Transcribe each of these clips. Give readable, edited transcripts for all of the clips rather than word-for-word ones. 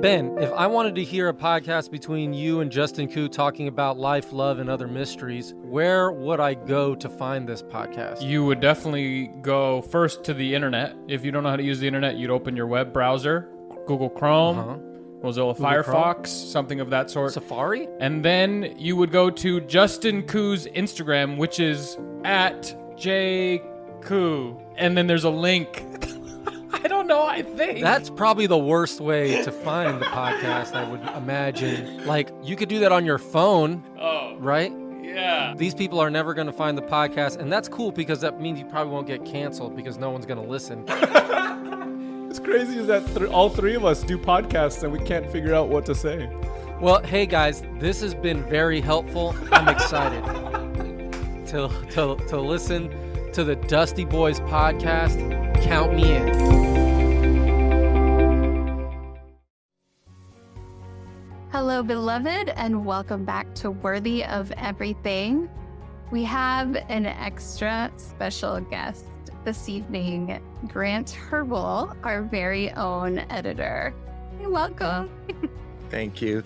Ben, if I wanted to hear a podcast between you and Justin Koo talking about life, love, and other mysteries, where would I go to find this podcast? You would definitely go first to the internet. If you don't know how to use the internet, you'd open your web browser, Google Chrome, Mozilla Firefox, something of that sort. Safari? And then you would go to Justin Koo's Instagram, which is at @jkoo. And then there's a link. I don't know, I think. That's probably the worst way to find the podcast, I would imagine. Like, you could do that on your phone, right? Yeah. These people are never going to find the podcast, and that's cool because that means you probably won't get canceled because no one's going to listen. It's crazy is that all three of us do podcasts and we can't figure out what to say. Well, hey guys, this has been very helpful. I'm excited to listen to the Dusty Boys podcast. Count me in. Hello, beloved, and welcome back to Worthy of Everything. We have an extra special guest this evening, Grant Herbel, our very own editor. Welcome. Thank you.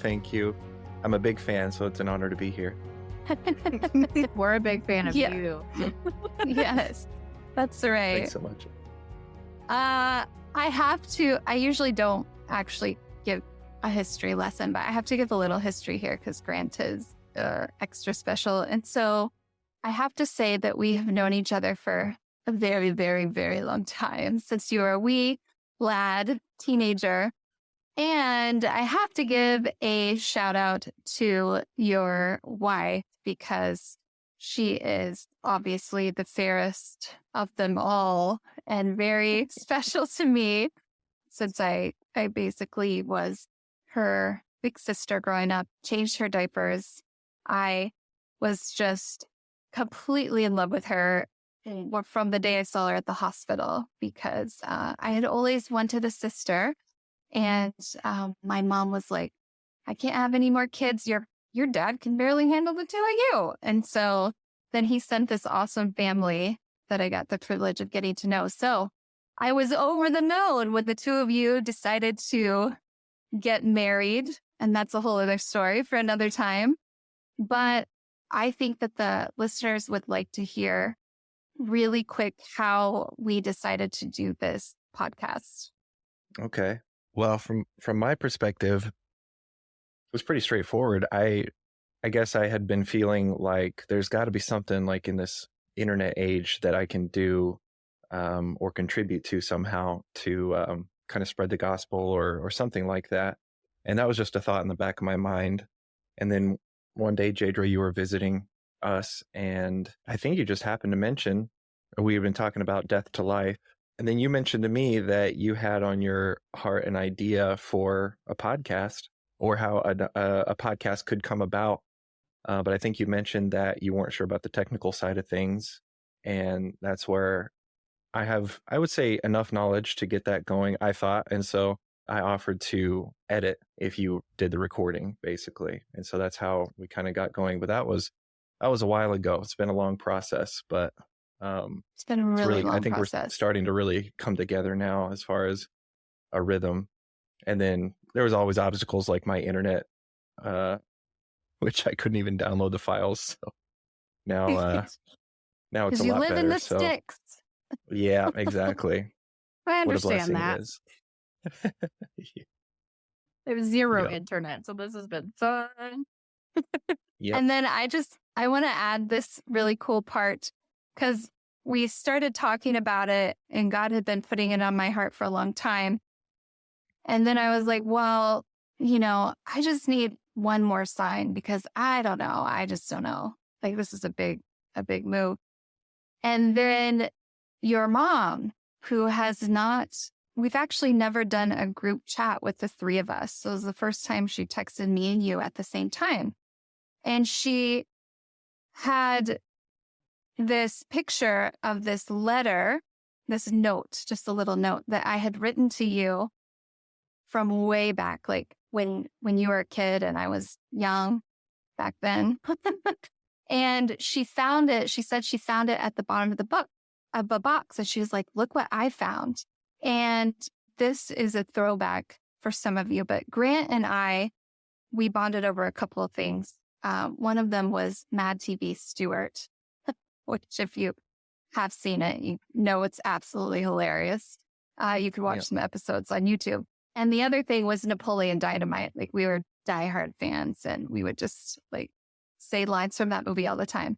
I'm a big fan, so it's an honor to be here. We're a big fan of you. Yes, that's right. Thanks so much. I usually don't actually give a history lesson, but I have to give a little history here because Grant is extra special. And so I have to say that we have known each other for a very, very, very long time, since you were a wee lad, teenager. And I have to give a shout out to your wife because she is obviously the fairest of them all and very special to me, since I basically was her big sister growing up, changed her diapers. I was just completely in love with her from the day I saw her at the hospital because I had always wanted a sister. And my mom was like, I can't have any more kids. Your dad can barely handle the two of you. And so then he sent this awesome family that I got the privilege of getting to know. So I was over the moon when the two of you decided to get married. And that's a whole other story for another time. But I think that the listeners would like to hear really quick how we decided to do this podcast. Okay. Well, from my perspective, it was pretty straightforward. I guess I had been feeling like there's got to be something like in this internet age that I can do or contribute to somehow to kind of spread the gospel or something like that. And that was just a thought in the back of my mind. And then one day, Jadra, you were visiting us, and I think you just happened to mention, we had been talking about death to life. And then you mentioned to me that you had on your heart an idea for a podcast or how a podcast could come about. But I think you mentioned that you weren't sure about the technical side of things. And that's where I would say, enough knowledge to get that going, I thought. And so I offered to edit if you did the recording, basically. And so that's how we kind of got going. But that was a while ago. It's been a long process, but it's been a really long I think process. We're starting to really come together now as far as a rhythm. And then there was always obstacles like my internet, which I couldn't even download the files. So now it's a lot better. You live in the sticks. Yeah, exactly. I What a blessing understand that. it is. There was zero Yeah. internet, so this has been fun. Yep. And then I want to add this really cool part because we started talking about it and God had been putting it on my heart for a long time. And then I was like, well, I just need one more sign because I don't know. I just don't know. Like, this is a big move. And then your mom, who we've actually never done a group chat with the three of us. So it was the first time she texted me and you at the same time. And she had this picture of this letter, this note, just a little note that I had written to you from way back, like when you were a kid and I was young back then. And she found it. She said she found it at the bottom of a box. And she was like, look what I found. And this is a throwback for some of you, but Grant and I, we bonded over a couple of things. One of them was Mad TV Stewart, which if you have seen it, you know it's absolutely hilarious. You could watch some episodes on YouTube. And the other thing was Napoleon Dynamite. Like we were diehard fans and we would just like say lines from that movie all the time.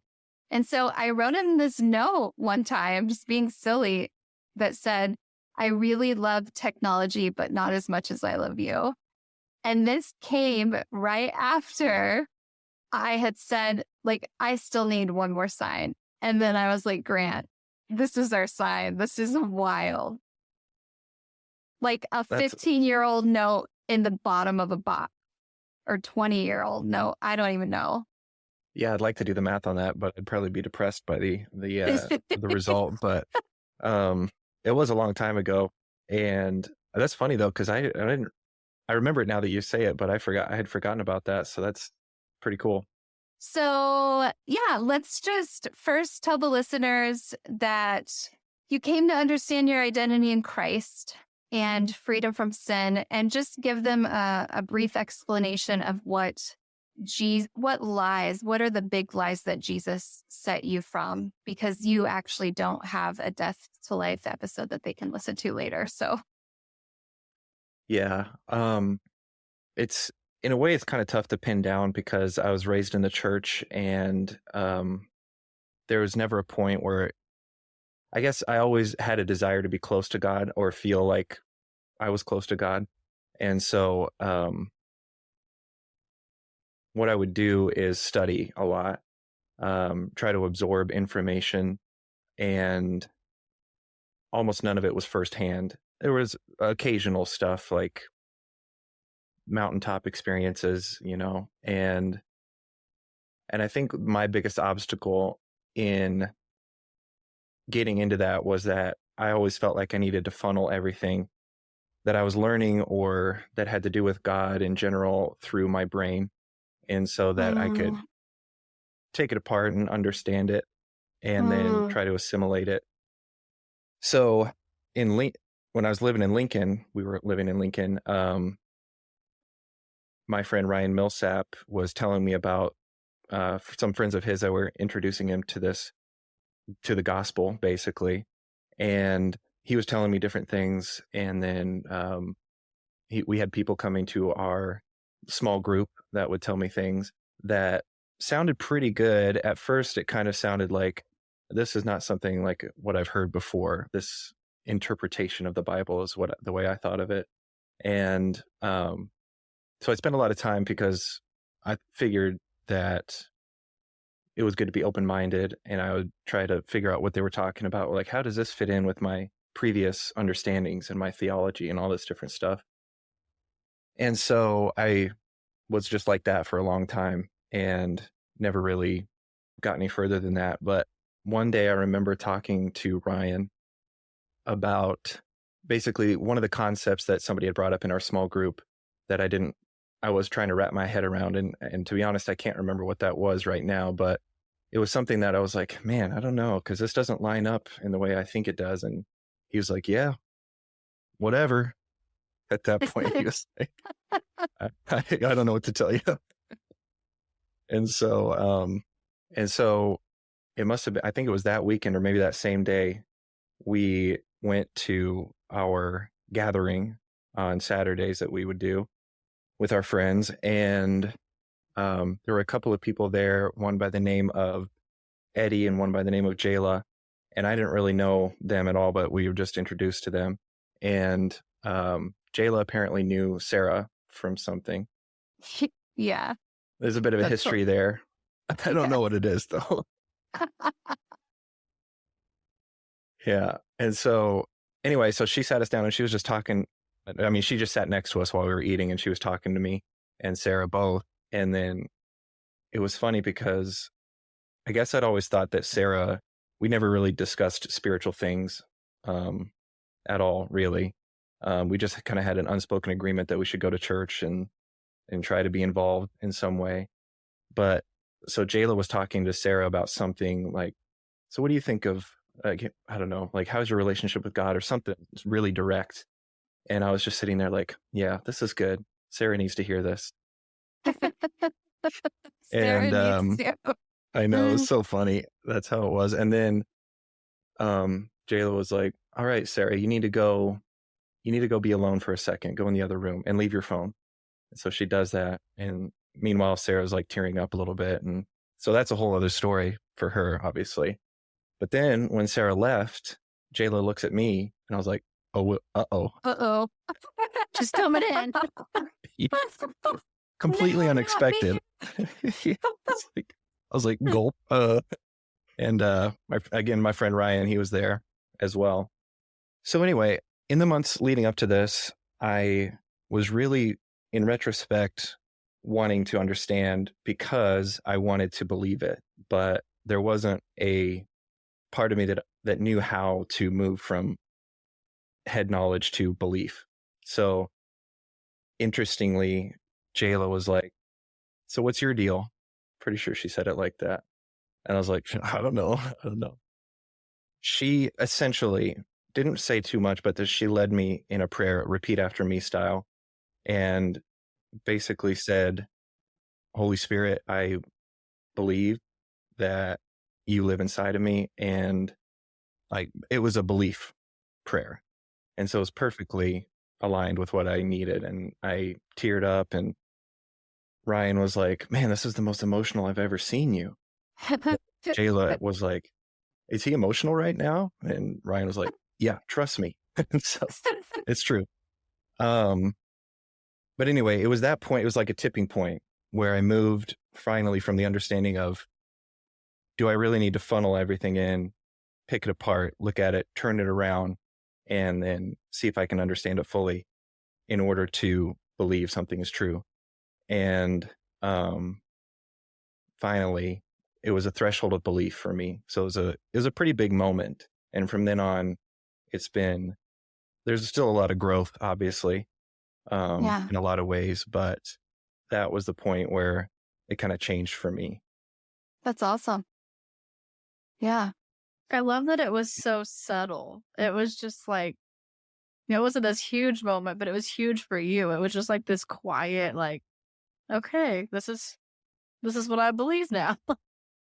And so I wrote him this note one time, just being silly, that said, I really love technology, but not as much as I love you. And this came right after I had said, like, I still need one more sign. And then I was like, Grant, this is our sign. This is wild. Like a 15-year-old note in the bottom of a box, or 20-year-old note. I don't even know. Yeah, I'd like to do the math on that, but I'd probably be depressed by the result. But it was a long time ago, and that's funny though, because I remember it now that you say it, but I had forgotten about that. So that's pretty cool. So yeah, let's just first tell the listeners that you came to understand your identity in Christ and freedom from sin, and just give them a brief explanation of what are the big lies that Jesus set you from, because you actually don't have a death to life episode that they can listen to later. So yeah, it's in a way it's kind of tough to pin down because I was raised in the church, and there was never a point where I guess I always had a desire to be close to God or feel like I was close to God. And so what I would do is study a lot, try to absorb information, and almost none of it was firsthand. There was occasional stuff like mountaintop experiences, and I think my biggest obstacle in getting into that was that I always felt like I needed to funnel everything that I was learning or that had to do with God in general through my brain. And so that I could take it apart and understand it and then try to assimilate it. So when I was living in Lincoln, we were living in Lincoln, my friend Ryan Millsap was telling me about some friends of his that were introducing him to the gospel, basically. And he was telling me different things. And then we had people coming to our small group that would tell me things that sounded pretty good. At first, it kind of sounded like this is not something like what I've heard before. This interpretation of the Bible is the way I thought of it. And so I spent a lot of time because I figured that it was good to be open-minded, and I would try to figure out what they were talking about. Like, how does this fit in with my previous understandings and my theology and all this different stuff? And so I was just like that for a long time and never really got any further than that. But one day I remember talking to Ryan about basically one of the concepts that somebody had brought up in our small group that I was trying to wrap my head around. And to be honest, I can't remember what that was right now, but it was something that I was like, man, I don't know, because this doesn't line up in the way I think it does. And he was like, yeah, whatever. At that point, he was like, I don't know what to tell you. And so it must have been, I think it was that weekend or maybe that same day, we went to our gathering on Saturdays that we would do with our friends. And there were a couple of people there, one by the name of Eddie and one by the name of Jayla. And I didn't really know them at all, but we were just introduced to them. And Jayla apparently knew Sarah from something. Yeah. There's a bit of a history there. I don't know what it is, though. Yeah. And so anyway, so she sat us down and she was just talking. I mean, she just sat next to us while we were eating, and she was talking to me and Sarah both. And then it was funny because I guess I'd always thought that Sarah, we never really discussed spiritual things at all, really. We just kind of had an unspoken agreement that we should go to church and try to be involved in some way. But so Jayla was talking to Sarah about something like, so what do you think of, I don't know, like, how's your relationship with God or something really direct? And I was just sitting there like, yeah, this is good. Sarah needs to hear this. Sarah And needs to. I know, it's so funny. That's how it was. And then Jayla was like, all right, Sarah, you need to go be alone for a second, go in the other room and leave your phone. And so she does that. And meanwhile, Sarah's like tearing up a little bit. And so that's a whole other story for her, obviously. But then when Sarah left, Jayla looks at me and I was like, oh, uh-oh. Uh-oh. She's coming in. Completely No, not unexpected. Yeah, I was like, gulp. And my friend Ryan, he was there as well. So anyway, in the months leading up to this, I was really, in retrospect, wanting to understand because I wanted to believe it, but there wasn't a part of me that knew how to move from head knowledge to belief. So interestingly, Jayla was like, so what's your deal? Pretty sure she said it like that. And I was like, I don't know. She essentially didn't say too much, but she led me in a prayer, repeat after me style, and basically said, Holy Spirit, I believe that you live inside of me. And like, it was a belief prayer. And so it was perfectly aligned with what I needed. And I teared up, and Ryan was like, man, this is the most emotional I've ever seen you. Jayla was like, is he emotional right now? And Ryan was like, yeah, trust me. So it's true. But anyway, it was that point. It was like a tipping point where I moved finally from the understanding of, do I really need to funnel everything in, pick it apart, look at it, turn it around, and then see if I can understand it fully in order to believe something is true. And finally, it was a threshold of belief for me. So it was a pretty big moment. And from then on, there's still a lot of growth, obviously, in a lot of ways, but that was the point where it kind of changed for me. That's awesome. Yeah. I love that it was so subtle. It was just like, it wasn't this huge moment, but it was huge for you. It was just like this quiet, like, okay, this is what I believe now.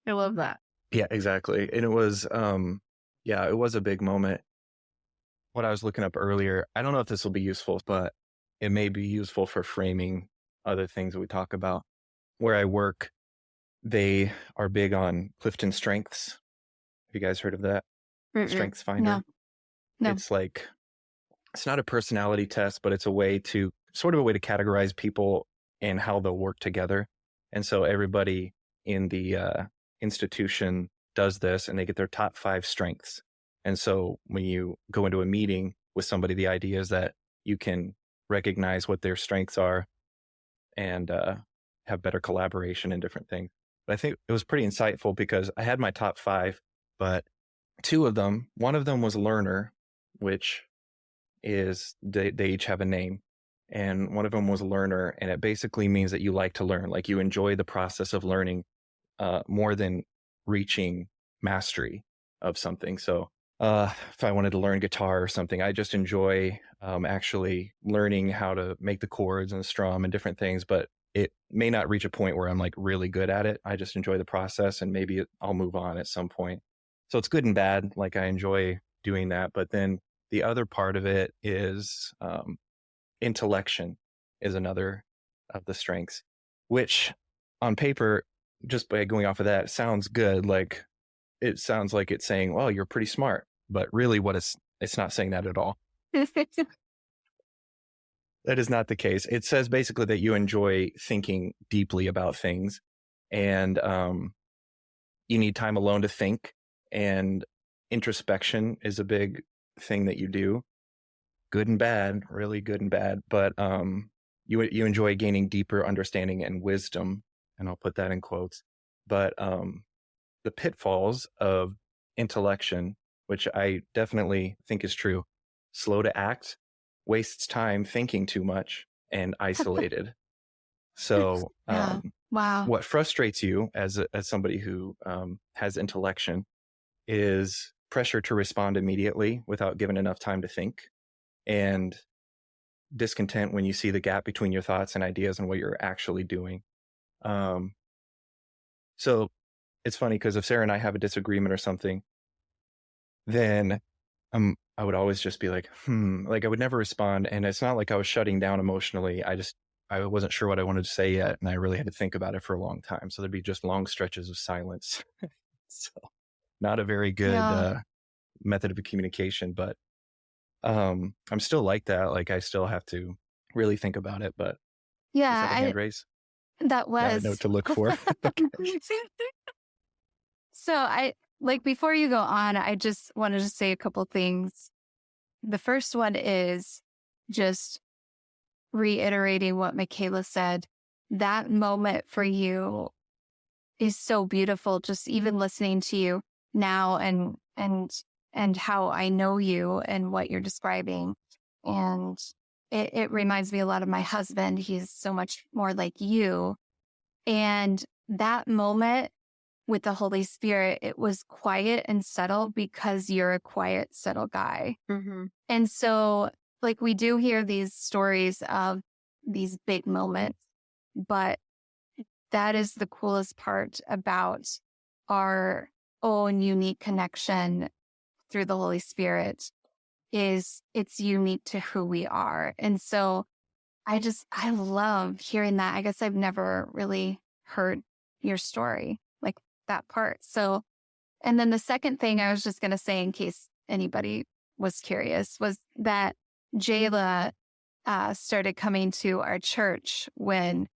I love that. Yeah, exactly. And it was, it was a big moment. What I was looking up earlier, I don't know if this will be useful, but it may be useful for framing other things that we talk about. Where I work, they are big on Clifton Strengths. Have you guys heard of that? Strengths Finder? No. It's not a personality test, but it's a way to categorize people and how they'll work together. And so everybody in the institution does this, and they get their top 5 strengths. And so when you go into a meeting with somebody, the idea is that you can recognize what their strengths are and have better collaboration and different things. But I think it was pretty insightful because I had my top 5, but one of them was learner, which is they each have a name. And one of them was learner, and it basically means that you like to learn, like you enjoy the process of learning more than reaching mastery of something. So if I wanted to learn guitar or something, I just enjoy actually learning how to make the chords and strum and different things, but it may not reach a point where I'm like really good at it. I just enjoy the process, and maybe I'll move on at some point. So it's good and bad. Like I enjoy doing that. But then the other part of it is intellection is another of the strengths, which on paper, just by going off of that, sounds good. Like it sounds like it's saying, well, you're pretty smart, but really it's not saying that at all. That is not the case. It says basically that you enjoy thinking deeply about things, and you need time alone to think, and introspection is a big thing that you do. Good and bad, really good and bad, but you enjoy gaining deeper understanding and wisdom, and I'll put that in quotes. But the pitfalls of intellection, which I definitely think is true, slow to act, wastes time thinking too much, and isolated. So Wow. what frustrates you as somebody who has intellection is pressure to respond immediately without giving enough time to think. And discontent when you see the gap between your thoughts and ideas and what you're actually doing. So it's funny because if Sarah and I have a disagreement or something, then I would always just be like, like I would never respond. And it's not like I was shutting down emotionally. I wasn't sure what I wanted to say yet. And I really had to think about it for a long time. So there'd be just long stretches of silence. So not a very good Yeah. method of communication, but I'm still like that. Like I still have to really think about it, but is Yeah, that a hand raise? that Yeah, I was. know what to look for. So before you go on, I just wanted to say a couple things. The first one is just reiterating what Michaela said. That moment for you is so beautiful. Just even listening to you now and how I know you and what you're describing. And it reminds me a lot of my husband. He's so much more like you. And that moment with the Holy Spirit, it was quiet and subtle because you're a quiet, subtle guy. Mm-hmm. And so, like, we do hear these stories of these big moments, but that is the coolest part about our own unique connection through the Holy Spirit is it's unique to who we are. And so I love hearing that. I guess I've never really heard your story, like that part. So, and then the second thing I was just going to say, in case anybody was curious, was that Jayla started coming to our church when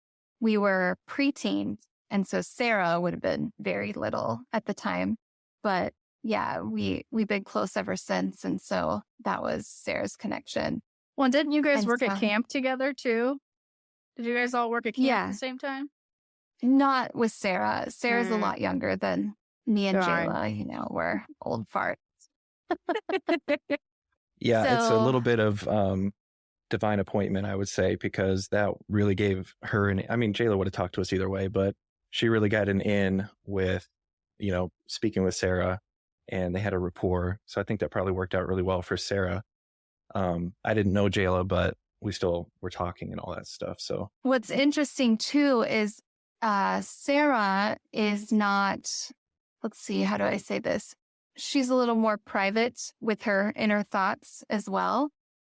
we were preteens. And so Sarah would have been very little at the time. But yeah, we've been close ever since. And so that was Sarah's connection. Well, didn't you guys And work so- at camp together too? Did you guys all work at camp Yeah. at the same time? Not with Sarah. Sarah's a Mm. lot younger than me and Darn. Jayla. We're old farts. Yeah, it's a So- little bit of divine appointment, I would say, because that really gave her Jayla would have talked to us either way, but she really got an in with, speaking with Sarah, and they had a rapport. So I think that probably worked out really well for Sarah. I didn't know Jayla, but we still were talking and all that stuff. So What's interesting too is Sarah is not, let's see, how do I say this? She's a little more private with her inner thoughts as well.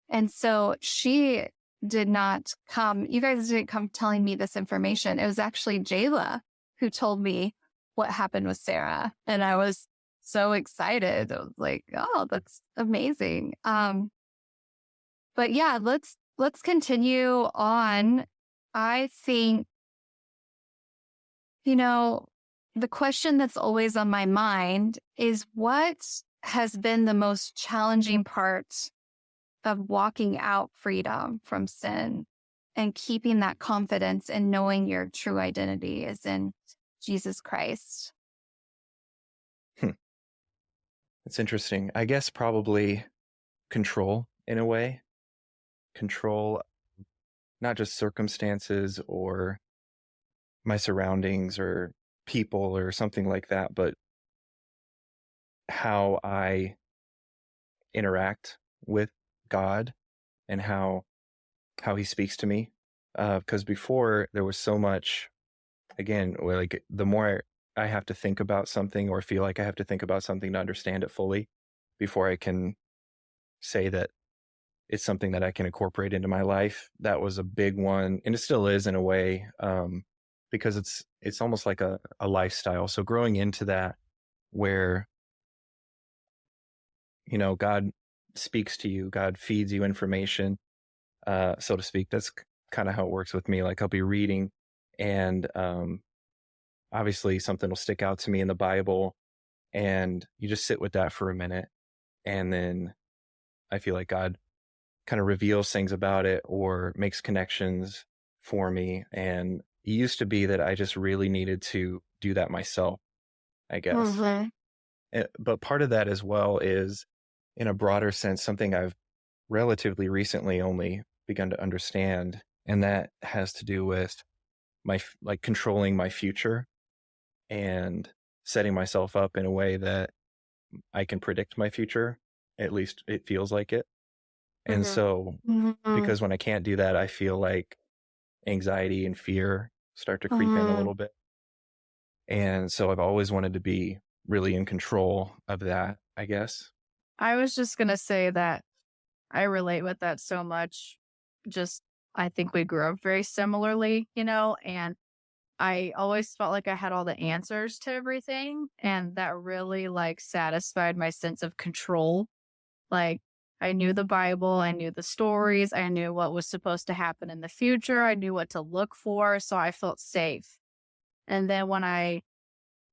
And so she did not come, you guys didn't come telling me this information. It was actually Jayla who told me what happened with Sarah. And I was so excited. I was like, oh, that's amazing. But yeah, let's continue on. I think, the question that's always on my mind is what has been the most challenging part of walking out freedom from sin and keeping that confidence and knowing your true identity is in Jesus Christ? it's interesting. I guess probably control in a way. Control, not just circumstances or my surroundings or people or something like that, but how I interact with God and how he speaks to me. Because before there was so much, again, where like the more I have to think about something or feel like I have to think about something to understand it fully before I can say that it's something that I can incorporate into my life. That was a big one. And it still is in a way, because it's almost like a lifestyle. So growing into that where, God speaks to you, God feeds you information, so to speak. That's kind of how it works with me. Like I'll be reading and obviously something will stick out to me in the Bible and you just sit with that for a minute. And then I feel like God kind of reveals things about it or makes connections for me. And it used to be that I just really needed to do that myself, I guess. Mm-hmm. But part of that as well is, in a broader sense, something I've relatively recently only begun to understand. And that has to do with controlling my future and setting myself up in a way that I can predict my future. At least it feels like it. And Mhm. so, because when I can't do that, I feel like anxiety and fear start to creep in a little bit. And so I've always wanted to be really in control of that, I guess. I was just gonna say that I relate with that so much. Just I think we grew up very similarly, and I always felt like I had all the answers to everything, and that really satisfied my sense of control. Like I knew the Bible, I knew the stories, I knew what was supposed to happen in the future, I knew what to look for, so I felt safe. And then when I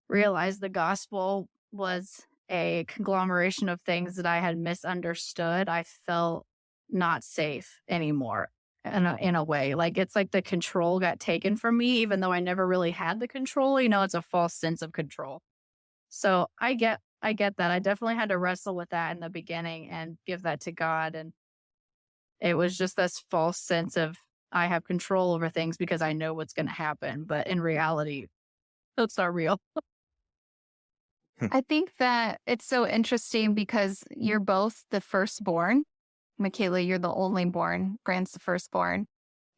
realized the gospel was a conglomeration of things that I had misunderstood, I felt not safe anymore in a way. Like it's like the control got taken from me, even though I never really had the control. It's a false sense of control. So I get that. I definitely had to wrestle with that in the beginning and give that to God. And it was just this false sense of I have control over things because I know what's going to happen. But in reality, that's not real. I think that it's so interesting because you're both the firstborn. Michaela, you're the only born. Grant's the firstborn.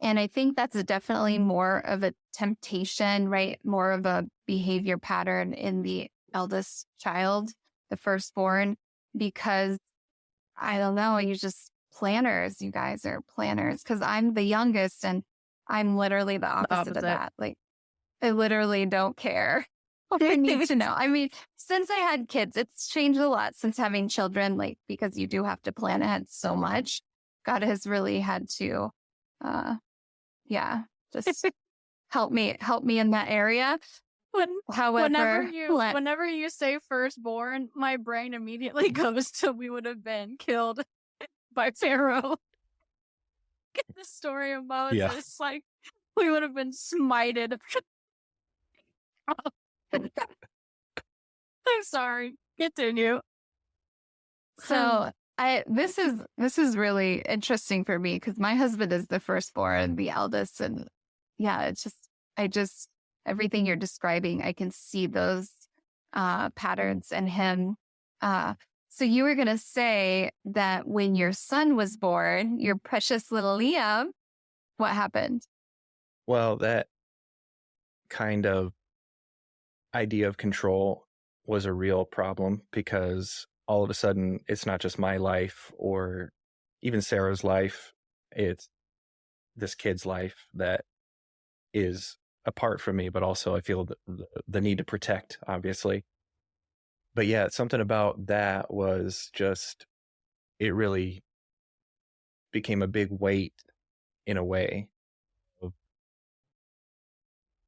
And I think that's definitely more of a temptation, right? More of a behavior pattern in the eldest child, the firstborn, because I don't know, you just planners, you guys are planners. Because I'm the youngest and I'm literally the opposite of that. Like, I literally don't care what I need to know. I mean, since I had kids, it's changed a lot since having children, like, because you do have to plan ahead so much. God has really had to, yeah, just help me in that area. However, Whenever you say firstborn, my brain immediately goes to we would have been killed by Pharaoh. The story of Moses, Yeah. like we would have been smited. I'm sorry. Continue. So this is really interesting for me because my husband is the firstborn, the eldest, and yeah, it's just everything you're describing, I can see those patterns in him. So you were gonna say that when your son was born, your precious little Liam, what happened? Well, that kind of idea of control was a real problem because all of a sudden it's not just my life or even Sarah's life, it's this kid's life that is apart from me, but also I feel the need to protect, obviously. But yeah, something about that was just, it really became a big weight in a way.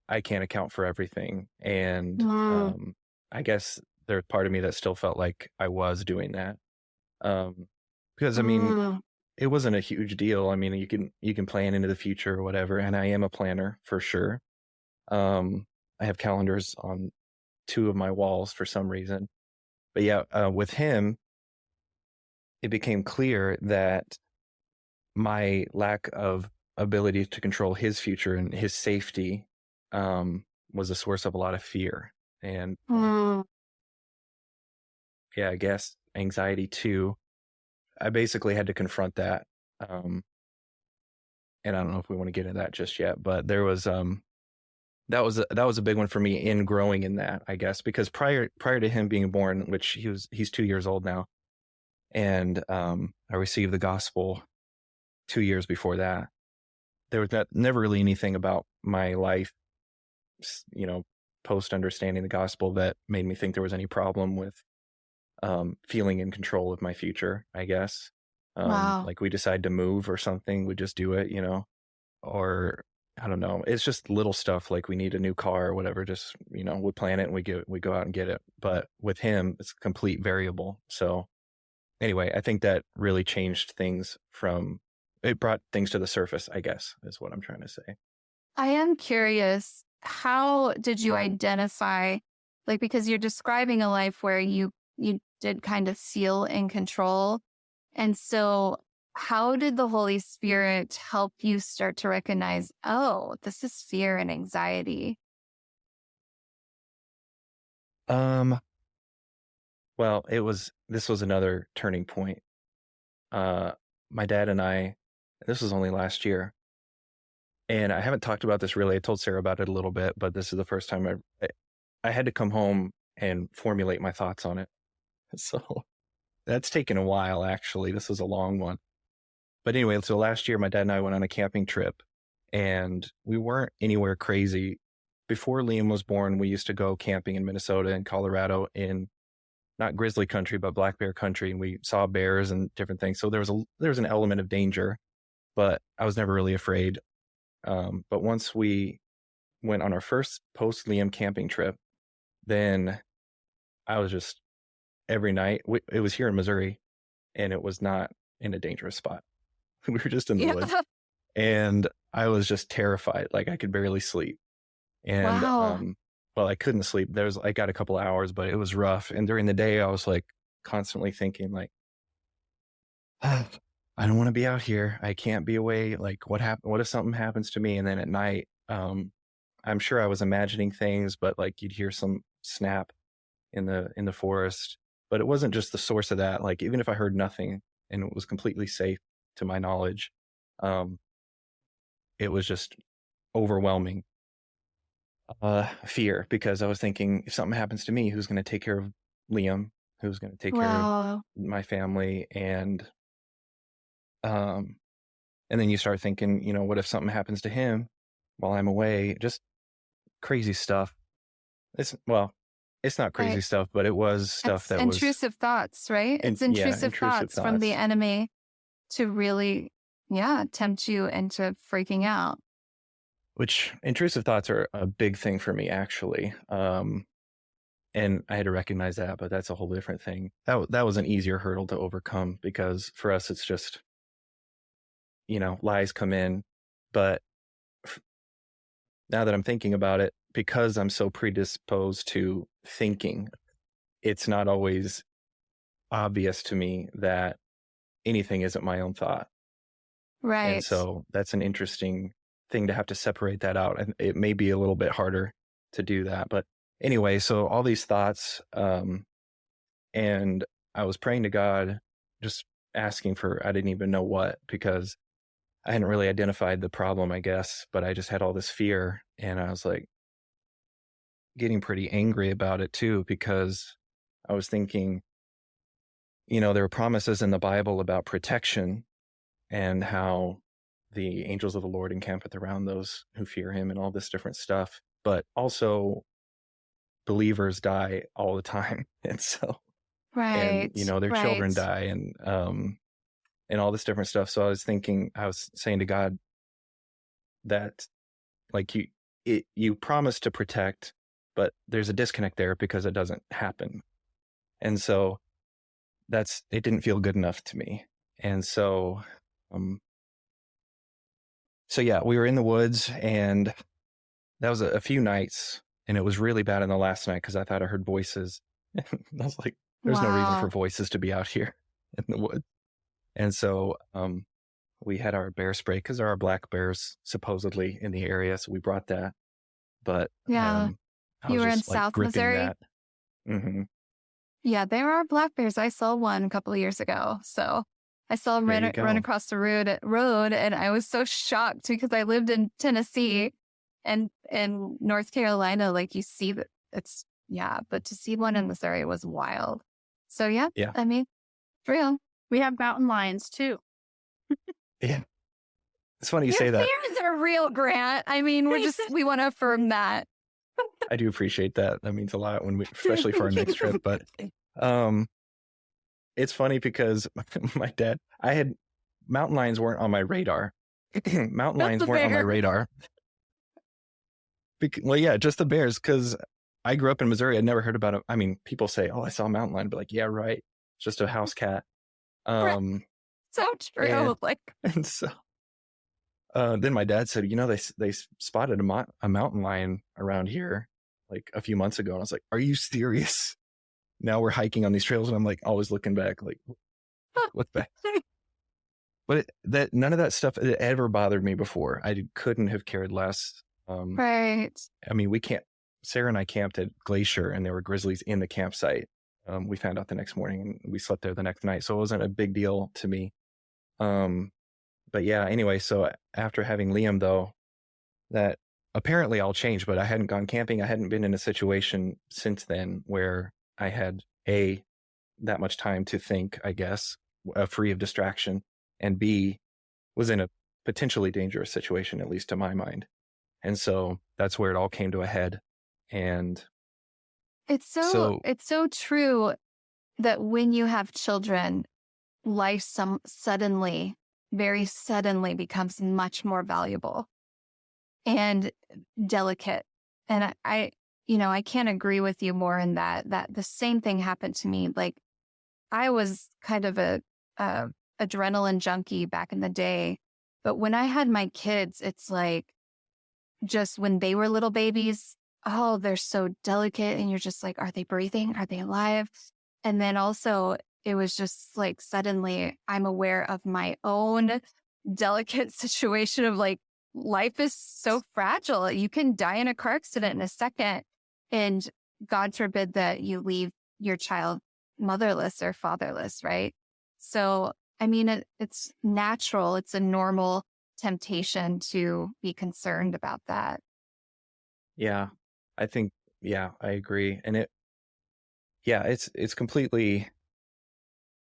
I can't account for everything. And I guess there's part of me that still felt like I was doing that. Because I mean, it wasn't a huge deal. I mean, you can plan into the future or whatever, and I am a planner for sure. I have calendars on 2 of my walls for some reason. But yeah, with him, it became clear that my lack of ability to control his future and his safety was a source of a lot of fear. And yeah, I guess anxiety too. I basically had to confront that. And I don't know if we want to get into that just yet, but there was that was a big one for me in growing in that, I guess, because prior to him being born, which he's 2 years old now, and I received the gospel 2 years before that. There was never really anything about my life, post understanding the gospel that made me think there was any problem with feeling in control of my future, I guess. Wow. Like we decide to move or something, we just do it, or I don't know. It's just little stuff like we need a new car or whatever. Just, we plan it and we go out and get it. But with him, it's a complete variable. So anyway, I think that really changed things it brought things to the surface, I guess, is what I'm trying to say. I am curious, how did you identify, like, because you're describing a life where you did kind of feel in control. And so how did the Holy Spirit help you start to recognize, oh, this is fear and anxiety? Well, this was another turning point. my dad and I, this was only last year, and I haven't talked about this really. I told Sarah about it a little bit, but this is the first time I had to come home and formulate my thoughts on it. So that's taken a while, actually. This was a long one. But anyway, so last year, my dad and I went on a camping trip, and we weren't anywhere crazy. Before Liam was born, we used to go camping in Minnesota and Colorado in not grizzly country, but black bear country. And we saw bears and different things. So there was an element of danger, but I was never really afraid. But once we went on our first post Liam camping trip, then I was just every night. It was here in Missouri, and it was not in a dangerous spot. We were just in the woods, and I was just terrified. Like I could barely sleep. And Wow. well, I couldn't sleep. I got a couple of hours, but it was rough. And during the day, I was like constantly thinking like, I don't want to be out here. I can't be away. Like what if something happens to me? And then at night, I'm sure I was imagining things, but like you'd hear some snap in the forest. But it wasn't just the source of that. Like even if I heard nothing and it was completely safe to my knowledge, it was just overwhelming fear, because I was thinking, if something happens to me, who's going to take care of Liam? Who's going to take care of my family? And then you start thinking, what if something happens to him while I'm away? Just crazy stuff. It's not crazy stuff, but it was stuff that was intrusive thoughts, right? It's intrusive thoughts from the enemy to really, tempt you into freaking out. Which intrusive thoughts are a big thing for me, actually. And I had to recognize that, but that's a whole different thing. That was an easier hurdle to overcome, because for us, it's just, lies come in. But now that I'm thinking about it, because I'm so predisposed to thinking, it's not always obvious to me that anything isn't my own thought. Right. And so that's an interesting thing to have to separate that out. And it may be a little bit harder to do that. But anyway, so all these thoughts, and I was praying to God, just asking for, I didn't even know what, because I hadn't really identified the problem, I guess, but I just had all this fear, and I was like getting pretty angry about it too, because I was thinking, there were promises in the Bible about protection and how the angels of the Lord encampeth around those who fear him and all this different stuff. But also believers die all the time. And so, and their children die, and all this different stuff. So I was saying to God that like you promise to protect, but there's a disconnect there because it doesn't happen. And so it didn't feel good enough to me. And so, we were in the woods, and that was a few nights, and it was really bad in the last night because I thought I heard voices. I was like, there's no reason for voices to be out here in the woods. And so we had our bear spray, because there are black bears supposedly in the area. So we brought that. But you were in South Missouri? Mm-hmm. Yeah, there are black bears. I saw one a couple of years ago. So I saw him run across the road, and I was so shocked because I lived in Tennessee, and in North Carolina, like you see that but to see one in Missouri was wild. So I mean, for real. We have mountain lions too. Yeah. It's funny you say that. Fears are real, Grant. I mean, we want to affirm that. I do appreciate that. That means a lot especially for our next trip. But it's funny because my dad, mountain lions weren't on my radar. Mountain lions weren't on my radar. Just the bears, because I grew up in Missouri. I'd never heard about it. I mean, people say, "Oh, I saw a mountain lion," but like, yeah, right. It's just a house cat. So true. And so then my dad said, they spotted a mountain lion around here like a few months ago. And I was like, are you serious? Now we're hiking on these trails, and I'm like always looking back, like, what's back? But none of that stuff ever bothered me before. I couldn't have cared less. Right. I mean, Sarah and I camped at Glacier, and there were grizzlies in the campsite. We found out the next morning, and we slept there the next night. So it wasn't a big deal to me. But yeah, anyway, so after having Liam, though, that apparently all changed, but I hadn't gone camping. I hadn't been in a situation since then where I had that much time to think, I guess, free of distraction, and B, was in a potentially dangerous situation, at least to my mind. And so that's where it all came to a head. And It's so true that when you have children, life very suddenly becomes much more valuable and delicate. And I can't agree with you more in that the same thing happened to me. Like, I was kind of a adrenaline junkie back in the day, but when I had my kids, it's like, just when they were little babies, oh, they're so delicate, and you're just like, are they breathing? Are they alive? And then also, it was just like, suddenly I'm aware of my own delicate situation of like, life is so fragile. You can die in a car accident in a second. And God forbid that you leave your child motherless or fatherless, right? So, I mean, it's natural. It's a normal temptation to be concerned about that. yeah, I think, I agree. And it's completely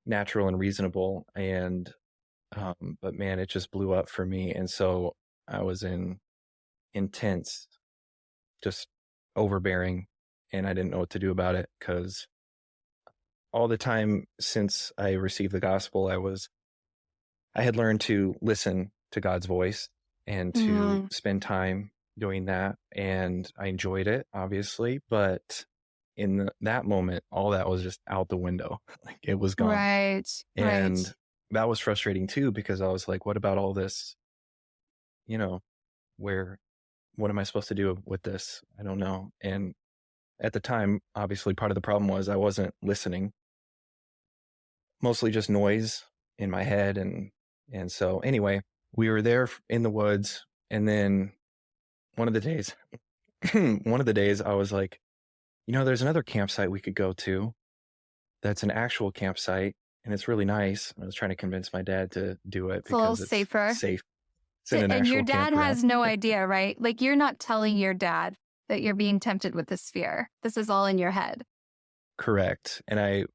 natural and reasonable. And, but man, it just blew up for me. And so I was in intense, just overbearing, and I didn't know what to do about it, because all the time since I received the gospel, I had learned to listen to God's voice and to spend time doing that. And I enjoyed it, obviously, but in that moment, all that was just out the window. Like, it was gone. Right. And that was frustrating too, because I was like, what about all this? What am I supposed to do with this? I don't know. And at the time, obviously, part of the problem was I wasn't listening, mostly just noise in my head. And so anyway, we were there in the woods. And then one of the days I was like, there's another campsite we could go to that's an actual campsite, and it's really nice. I was trying to convince my dad to do it It's a little because it's safer. safe. It's in an And actual your dad campground. has no idea, right? Like, you're not telling your dad that you're being tempted with this fear. This is all in your head. Correct. And I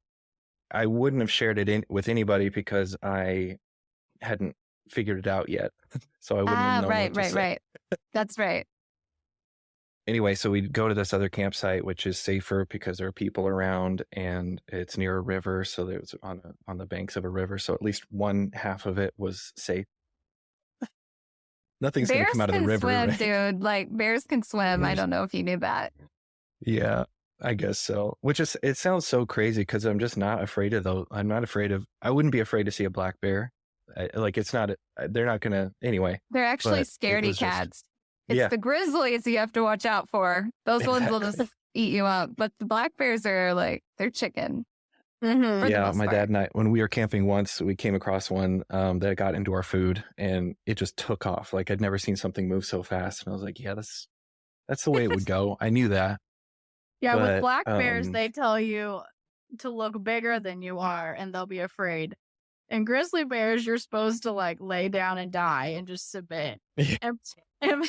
wouldn't have shared it with anybody because I hadn't figured it out yet. So I wouldn't have known what to say. Right. That's right. Anyway, so we'd go to this other campsite, which is safer because there are people around, and it's near a river. So it was on the banks of a river. So at least one half of it was safe. Nothing's going to come out of the river. Bears can swim, right? dude. Like, bears can swim. I don't know if you knew that. Yeah, I guess so. It sounds so crazy because I'm just not afraid of those. I wouldn't be afraid to see a black bear. They're not going to, anyway. They're actually scaredy cats. It's the grizzlies you have to watch out for. Those ones will just eat you up. But the black bears are like, they're chicken. Yeah, my dad and I, when we were camping once, we came across one that got into our food, and it just took off. Like, I'd never seen something move so fast. And I was like, yeah, that's the way it would go. I knew that. Yeah, But, with black bears, they tell you to look bigger than you are, and they'll be afraid. And grizzly bears, you're supposed to like lay down and die and just submit. Yeah. And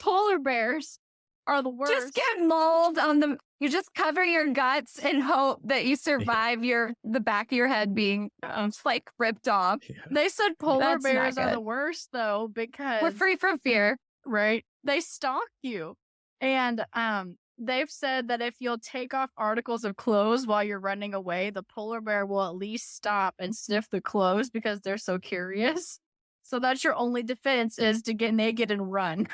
polar bears are the worst. Just get mauled on the. You just cover your guts and hope that you survive the back of your head being like ripped off. Yeah. They said polar That's not bears are good. the worst though, because We're free from fear. right? They stalk you. And they've said that if you'll take off articles of clothes while you're running away, the polar bear will at least stop and sniff the clothes because they're so curious. So that's your only defense, is to get naked and run.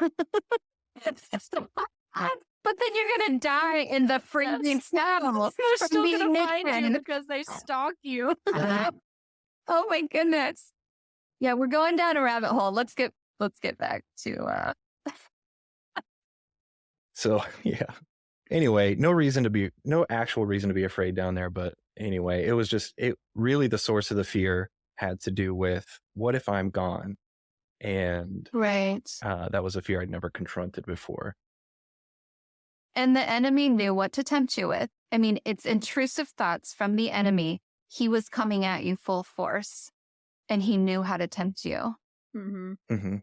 But then you're going to die in the freezing snow. They're from still being going to find you naked. because they stalk you. Oh my goodness. Yeah, we're going down a rabbit hole. Let's get back to So, yeah. Anyway, no actual reason to be afraid down there. But anyway, it really, the source of the fear had to do with, what if I'm gone? And right. that was a fear I'd never confronted before. And the enemy knew what to tempt you with. I mean, it's intrusive thoughts from the enemy. He was coming at you full force. and he knew how to tempt you. Mm-hmm. Mm-hmm.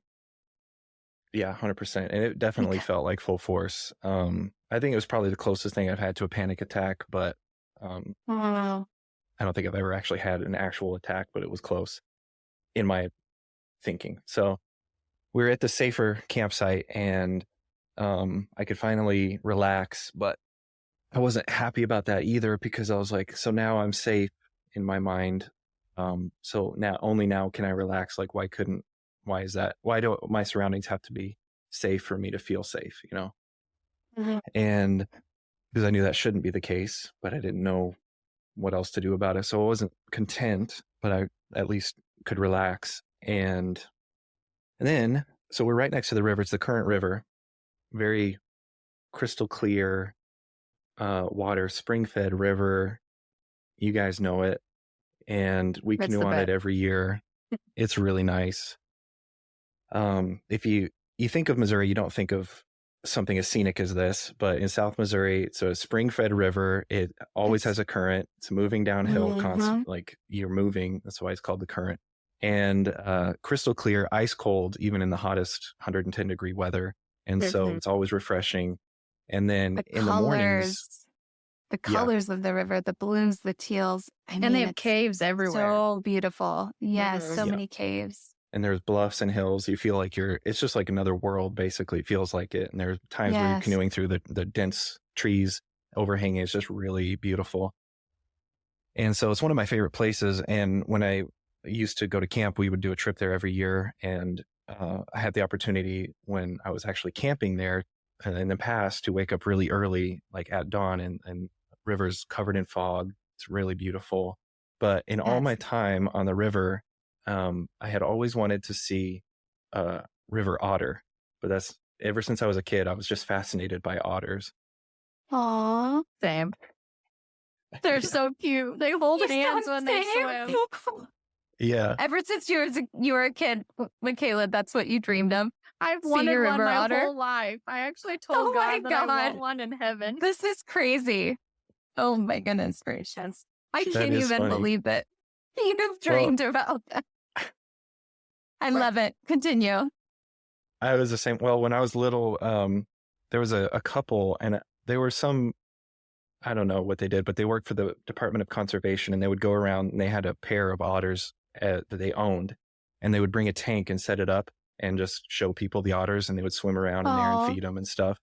Yeah, 100%. And it definitely felt like full force. I think it was probably the closest thing I've had to a panic attack, but Wow. I don't think I've ever actually had an actual attack, but it was close in my thinking. So we were at the safer campsite, and I could finally relax, but I wasn't happy about that either, because I was like, so now I'm safe in my mind. So only now can I relax. Like, why is that? Why do my surroundings have to be safe for me to feel safe, you know? Mhm. And because I knew that shouldn't be the case, but I didn't know what else to do about it. So I wasn't content, but I at least could relax. And then, so we're right next to the river. It's the Current River, very crystal clear water, spring-fed river. You guys know it. And we It's canoe the on it best. every year. It's really nice. If you think of Missouri, you don't think of something as scenic as this, but in South Missouri, it's a spring-fed river. It always has a current. It's moving downhill, constant, like you're moving. That's why it's called the current. And crystal clear, ice cold, even in the hottest 110-degree weather. And so it's always refreshing. And then The in the mornings, colors of the river, the blues, the teals. And they have it's caves everywhere. so beautiful. Yes, Mhm. so Yeah. many caves. and there's bluffs and hills. You feel like it's just like another world, basically. It feels like it. And there's times where you're Yes. canoeing through the dense trees overhanging. It's just really beautiful. And so it's one of my favorite places. And when I used to go to camp, we would do a trip there every year. And I had the opportunity when I was actually camping there in the past to wake up really early, like at dawn, and rivers covered in fog. It's really beautiful. But in all my Yes. time on the river, I had always wanted to see a river otter. But that's ever since I was a kid, I was just fascinated by otters. Aww. Same. They're so cute. They hold hands when they swim. Yeah. Ever since you were a kid, Michaela, that's what you dreamed of. I've See wanted your one river my otter? whole life. I actually Oh told my God that I want God. one in heaven. This is crazy. Oh my goodness gracious. I That can't is even funny. believe it. You've dreamed about that. I love it. Continue. I was the same. Well, when I was little, there was a couple, and they were I don't know what they did, but they worked for the Department of Conservation, and they would go around, and they had a pair of otters that they owned, and they would bring a tank and set it up and just show people the otters, and they would swim around in there Aw. and feed them and stuff.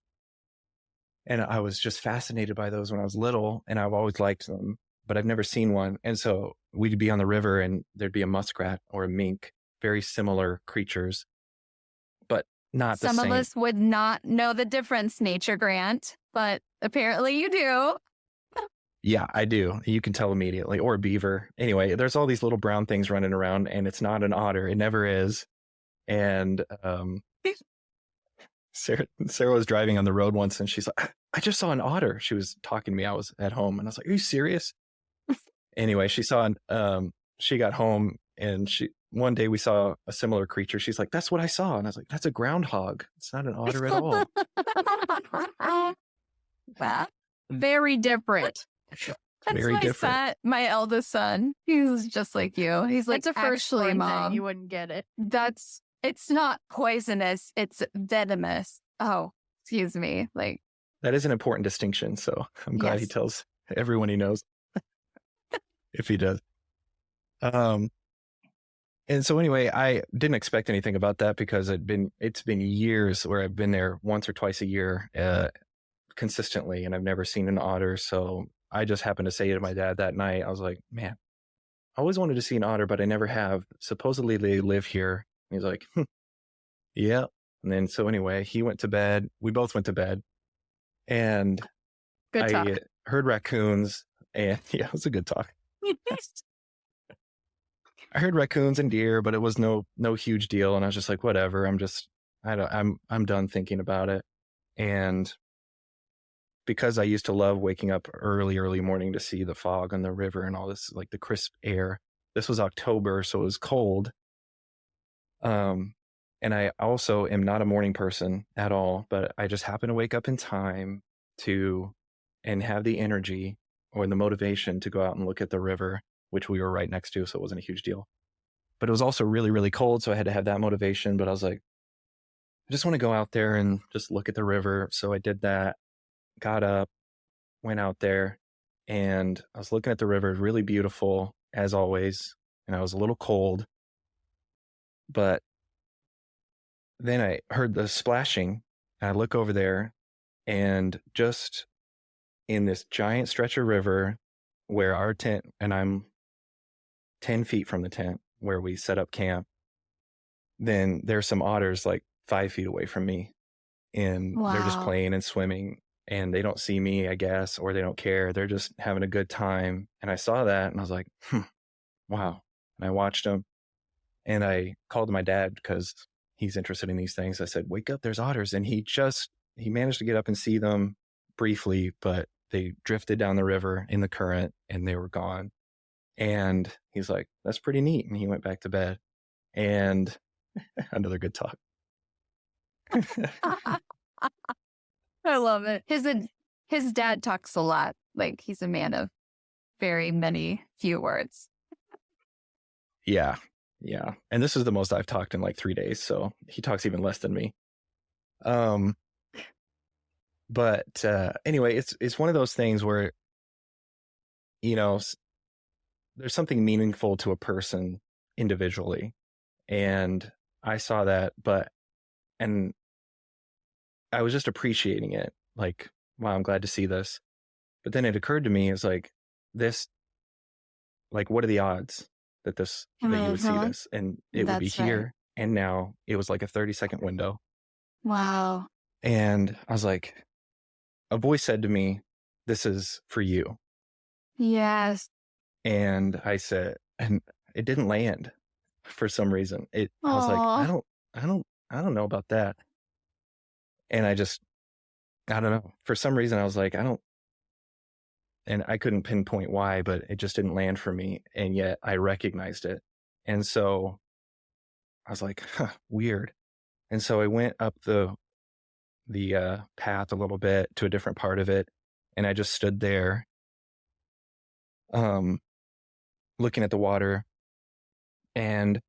And I was just fascinated by those when I was little, and I've always liked them, but I've never seen one. And so we'd be on the river, and there'd be a muskrat or a mink, very similar creatures, but not the Some same. of us would not know the difference, Nature Grant, but apparently you do. Yeah, I do. You can tell immediately. Or a beaver. Anyway, there's all these little brown things running around, and it's not an otter. It never is. And Sarah was driving on the road once, and she's like, I just saw an otter. She was talking to me. I was at home, and I was like, are you serious? Anyway, she got home, and one day we saw a similar creature. She's like, that's what I saw. And I was like, that's a groundhog. It's not an otter at all. Wow. Very different. That's Very different. my eldest son. He's just like you. He's like, It's a first actually, thing. Mom, You wouldn't get it. it's not poisonous. It's venomous. Oh, excuse me. Like, That is an important distinction. So I'm glad he Yes. tells everyone he knows. If he does. And so anyway, I didn't expect anything about that, because it's been years where I've been there once or twice a year consistently, and I've never seen an otter. So I just happened to say to my dad that night, I was like, man, I always wanted to see an otter, but I never have. Supposedly they live here. And he's like, yeah. And then so anyway, he went to bed. We both went to bed, and Good talk. I heard raccoons, and yeah, it was a good talk. I heard raccoons and deer, but it was no huge deal. And I was just like, whatever. I'm done thinking about it. And because I used to love waking up early morning to see the fog on the river and all this, like the crisp air, this was October, so it was cold. And I also am not a morning person at all, but I just happened to wake up in time and have the energy or the motivation to go out and look at the river, which we were right next to, so it wasn't a huge deal. but it was also really, really cold. So I had to have that motivation. But I was like, I just want to go out there and just look at the river. So I did that, got up, went out there, and I was looking at the river, really beautiful as always. And I was a little cold, but then I heard the splashing. I look over there, and just in this giant stretch of river where our tent, and I'm 10 feet from the tent where we set up camp, then there's some otters like 5 feet away from me, and they're just Wow. playing and swimming, and they don't see me, I guess, or they don't care. They're just having a good time. And I saw that and I was like, wow. And I watched them, and I called my dad because he's interested in these things. I said, wake up, there's otters. And he managed to get up and see them briefly, but they drifted down the river in the current and they were gone. And he's like, that's pretty neat. And he went back to bed. And another good talk. I love it. His dad talks a lot. Like, he's a man of very few words. Yeah. And this is the most I've talked in like 3 days. So he talks even less than me. But anyway, it's one of those things where, there's something meaningful to a person individually. And I saw that, and I was just appreciating it. Like, wow, I'm glad to see this. But then it occurred to me, it's like this, like, what are the odds that you would see this? And it would be That's right. here. And now it was like a 30-second window. Wow. And I was like, a voice said to me, this is for you. Yes. And I said, and it didn't land for some reason. I was like, Aw. I don't know about that. And I don't know. For some reason, I was like, and I couldn't pinpoint why, but it just didn't land for me. And yet I recognized it. And so I was like, weird. And so I went up the path a little bit to a different part of it. And I just stood there, looking at the water, and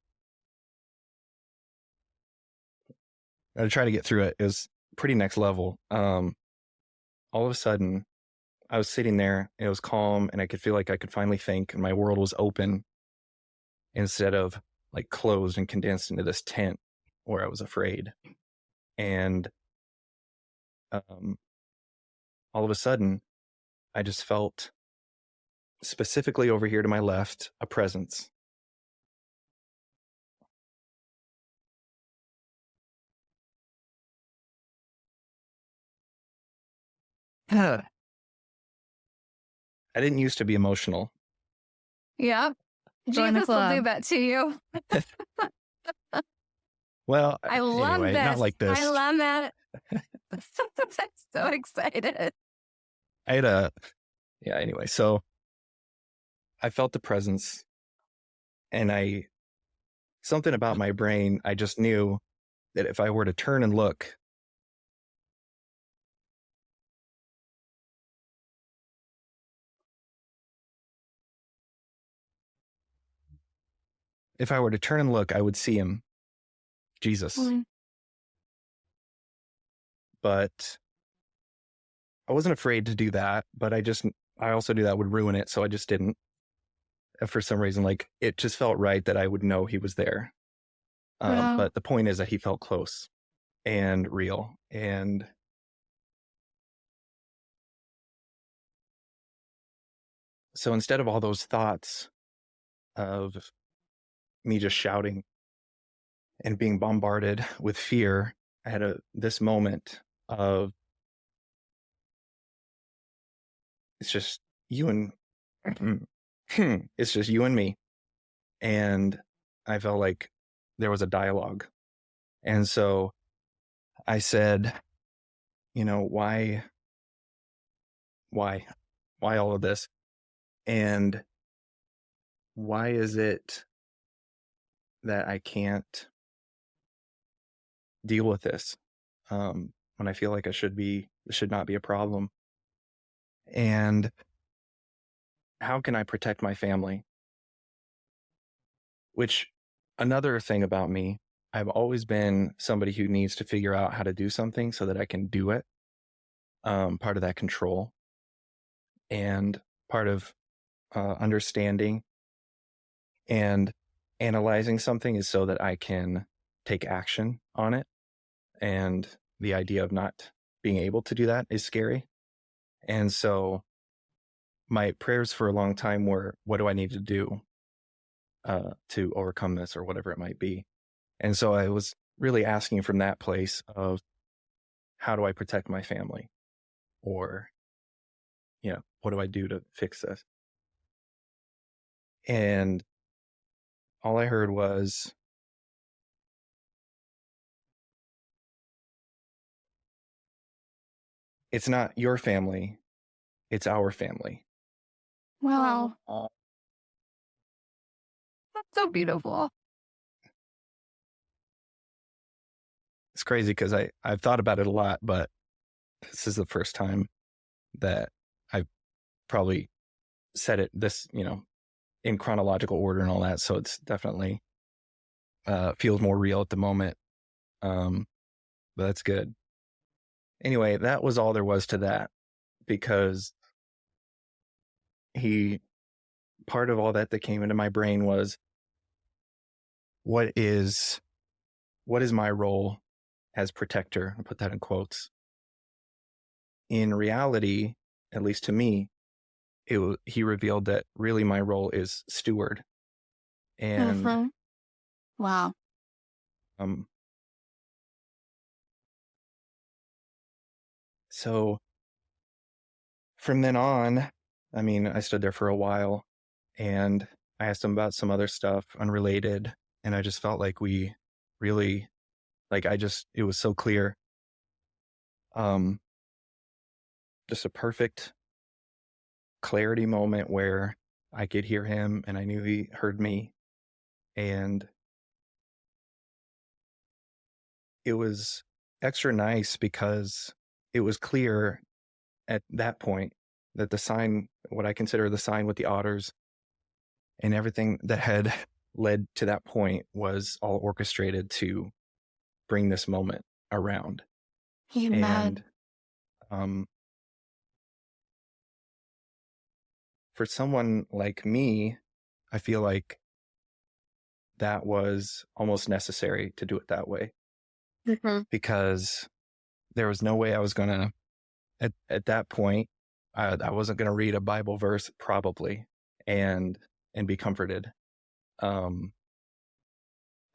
I tried to get through it. It was pretty next level. All of a sudden, I was sitting there, and it was calm, and I could feel like I could finally think, and my world was open instead of like closed and condensed into this tent where I was afraid. And all of a sudden, I just felt, specifically over here to my left, a presence. I didn't used to be emotional. Yep. Join the Jesus will do club. that to you. Well, I love anyway, this. not like this. I love it. I'm so excited. Anyway, so I felt the presence, and something about my brain, I just knew that if I were to turn and look, I would see him, Jesus. But I wasn't afraid to do that, but I also knew that would ruin it, so I just didn't. For some reason, like, it just felt right that I would know he was there. Wow. But the point is that he felt close and real. And so instead of all those thoughts of me just shouting and being bombarded with fear, I had this moment of, it's just you and it's just you and me. And I felt like there was a dialogue. And so I said, why all of this? And why is it that I can't deal with this when I feel like it should not be a problem? And how can I protect my family? Which another thing about me, I've always been somebody who needs to figure out how to do something so that I can do it. Part of that control and part of understanding and analyzing something is so that I can take action on it. And the idea of not being able to do that is scary. And so my prayers for a long time were, what do I need to do to overcome this or whatever it might be? And so I was really asking from that place of, how do I protect my family? Or, what do I do to fix this? And all I heard was, it's not your family, it's our family. Wow. Oh. That's so beautiful. It's crazy because I've thought about it a lot, but this is the first time that I've probably said it this, in chronological order and all that. So it's definitely feels more real at the moment. But that's good. Anyway, that was all there was to that, because part of all that came into my brain was, what is my role as protector? I put that in quotes. In reality, at least to me, he revealed that really my role is steward. And Wow. So from then on, I stood there for a while and I asked him about some other stuff unrelated. And I just felt like we really, it was so clear. Just a perfect clarity moment where I could hear him and I knew he heard me. And it was extra nice because it was clear at that point that the sign, what I consider the sign with the Otters and everything that had led to that point, was all orchestrated to bring this moment around. Amen. And for someone like me, I feel like that was almost necessary to do it that way, because there was no way I was going to, at that point, I wasn't going to read a Bible verse probably and be comforted. I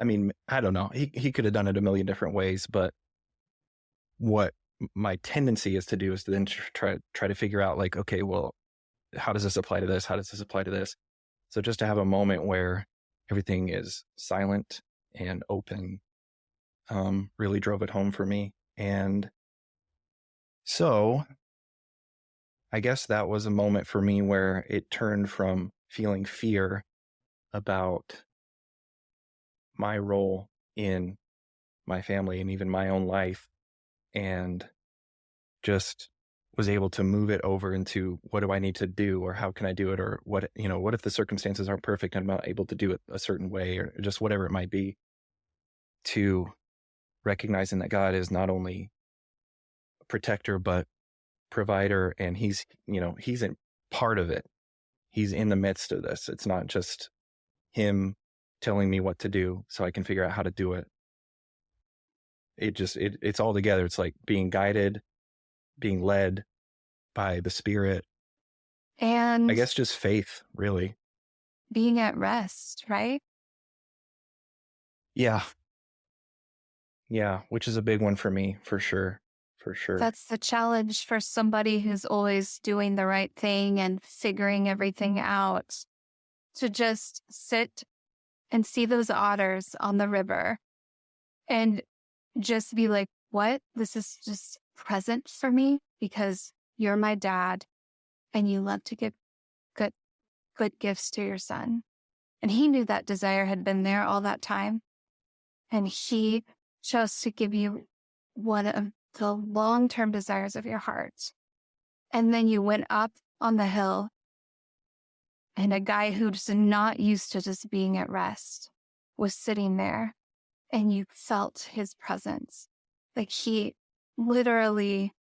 don't know. He could have done it a million different ways, but what my tendency is to do is to then try to figure out, like, okay, well, how does this apply to this? How does this apply to this? So just to have a moment where everything is silent and open really drove it home for me. And so I guess that was a moment for me where it turned from feeling fear about my role in my family and even my own life, and just was able to move it over into, what do I need to do, or how can I do it, or what if the circumstances aren't perfect and I'm not able to do it a certain way, or just whatever it might be, to recognizing that God is not only a protector but provider, and he's in part of it. He's in the midst of this. It's not just him telling me what to do so I can figure out how to do it. It's all together. It's like being guided, being led by the Spirit, And I guess just faith, really. being at rest, right? Yeah, which is a big one for me, for sure. That's the challenge for somebody who's always doing the right thing and figuring everything out, to just sit and see those otters on the river and just be like, what? This is just present for me because you're my dad and you love to give good gifts to your son. And he knew that desire had been there all that time. And he chose to give you one of the long-term desires of your heart. And then you went up on the hill, and a guy who's not used to just being at rest was sitting there and you felt his presence. Like he literally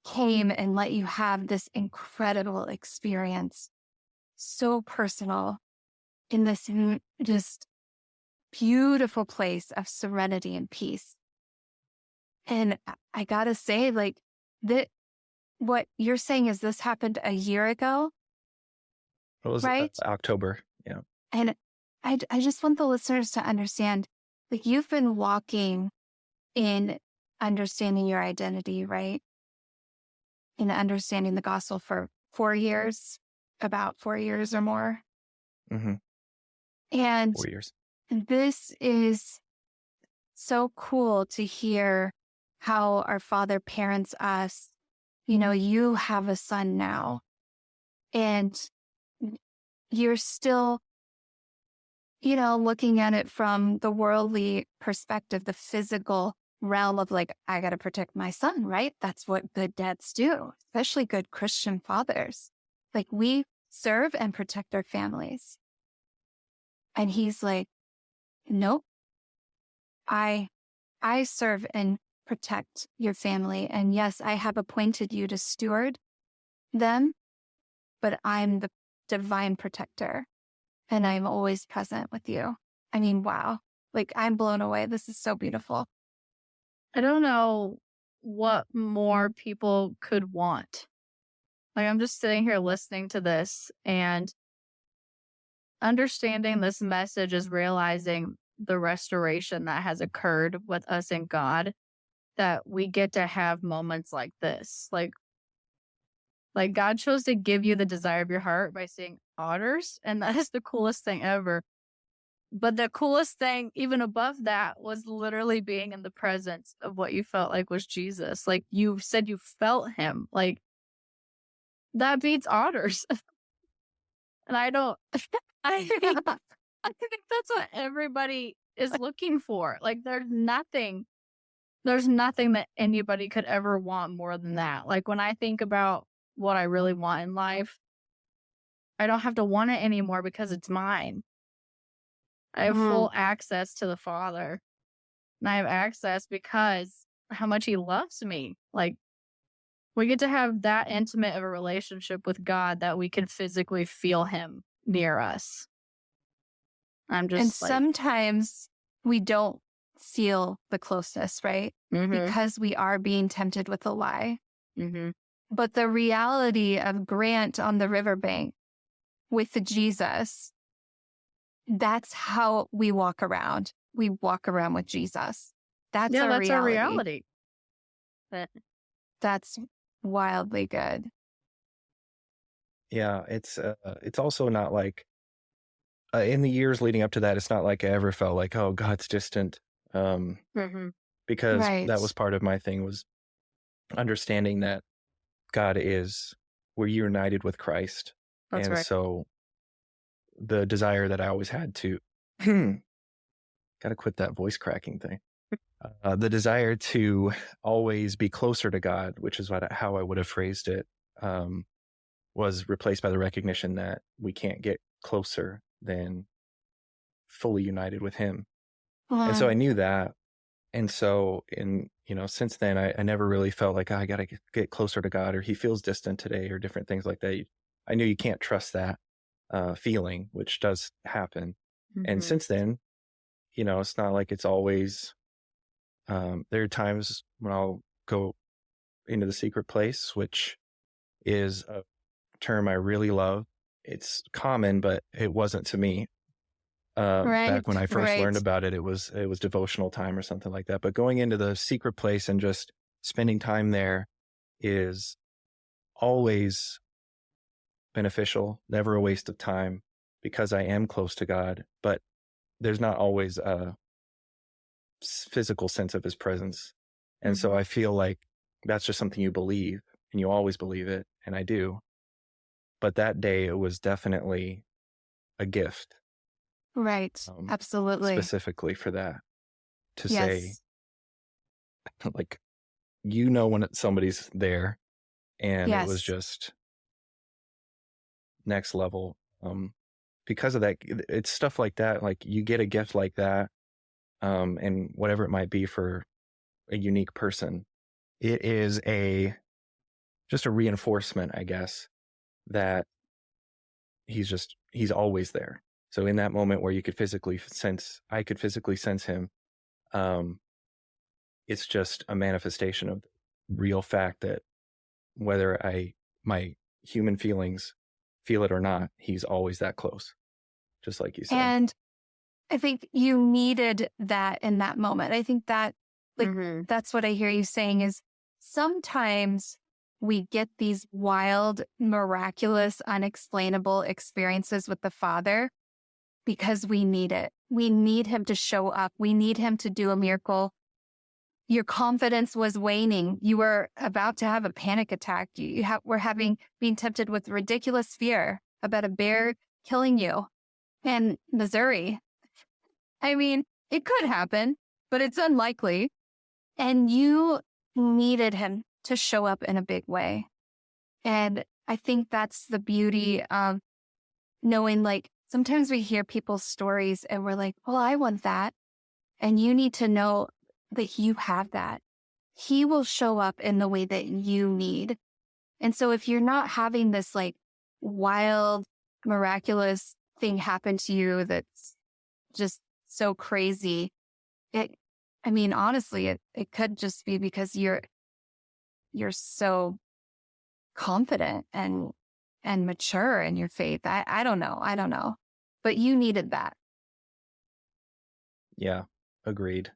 came and let you have this incredible experience, so personal, in this just beautiful place of serenity and peace. And I gotta say, like, that what you're saying is this happened a year ago, It was right? October. Yeah. And I just want the listeners to understand, like, you've been walking in understanding your identity, right? In understanding the gospel for 4 years, about 4 years or more. Mm-hmm. And 4 years. this is so cool to hear how our Father parents us. You know, you have a son now, and you're still, you know, looking at it from the worldly perspective, the physical realm of like, I got to protect my son, right? That's what good dads do, especially good Christian fathers. Like, we serve and protect our families. And he's like, nope, I serve and protect your family. And yes, I have appointed you to steward them, but I'm the divine protector and I'm always present with you. I mean, wow. Like, I'm blown away. This is so beautiful. I don't know what more people could want. Like, I'm just sitting here listening to this and understanding this message is realizing the restoration that has occurred with us in God, that we get to have moments like this. Like God chose to give you the desire of your heart by saying Otters, and that is the coolest thing ever. But the coolest thing, even above that, was literally being in the presence of what you felt like was Jesus. Like, you said you felt him. Like, that beats Otters. And I don't, I think that's what everybody is looking for. Like, there's nothing that anybody could ever want more than that. Like, when I think about what I really want in life, I don't have to want it anymore because it's mine. I have full access to the Father. And I have access because how much he loves me. Like, we get to have that intimate of a relationship with God that we can physically feel him near us. I'm just And like, sometimes we don't feel the closeness, right? mhm, Because we are being tempted with a lie. mhm. But the reality of Grant on the riverbank with Jesus, that's how we walk around. We walk around with Jesus. That's Yeah, our that's our reality. reality. That's wildly good. Yeah, it's also not like in the years leading up to that, it's not like I ever felt like, oh, God's distant, Mhm. because Right. that was part of my thing, was understanding that God is, we're united with Christ. That's And right. so the desire that I always had to, gotta quit that voice cracking thing. The desire to always be closer to God, which is how I would have phrased it, was replaced by the recognition that we can't get closer than fully united with him. And so I knew that. And so since then, I never really felt like, I got to get closer to God, or he feels distant today, or different things like that. I knew you can't trust that feeling, which does happen. And Mhm. since then, it's not like it's always, there are times when I'll go into the secret place, which is a term I really love. It's common, but it wasn't to me. Back when I first learned about it, it was devotional time or something like that. But going into the secret place and just spending time there is always beneficial, never a waste of time, because I am close to God. But there's not always a physical sense of his presence. And so I feel like that's just something you believe, and you always believe it, and I do. But that day, it was definitely a gift. Right. Absolutely. Specifically for that, to Yes. say, like, when somebody's there, and it was Yes. just next level. because of that, it's stuff like that. Like you get a gift like that, and whatever it might be for a unique person, it is just a reinforcement, I guess, that he's always there. So in that moment where I could physically sense him, it's just a manifestation of the real fact that whether my human feelings feel it or not, he's always that close, just like you said. And I think you needed that in that moment. I think that that's what I hear you saying is sometimes we get these wild, miraculous, unexplainable experiences with the Father because we need it. We need him to show up. We need him to do a miracle. Your confidence was waning. You were about to have a panic attack. You were being tempted with ridiculous fear about a bear killing you in Missouri. I mean, it could happen, but it's unlikely. And you needed him to show up in a big way. And I think that's the beauty of knowing, like, sometimes we hear people's stories and we're like, well, I want that. And you need to know that you have that. He will show up in the way that you need. And so if you're not having this like wild, miraculous thing happen to you that's just so crazy, honestly, it could just be because you're so confident and mature in your faith. I don't know. But you needed that. Yeah, agreed.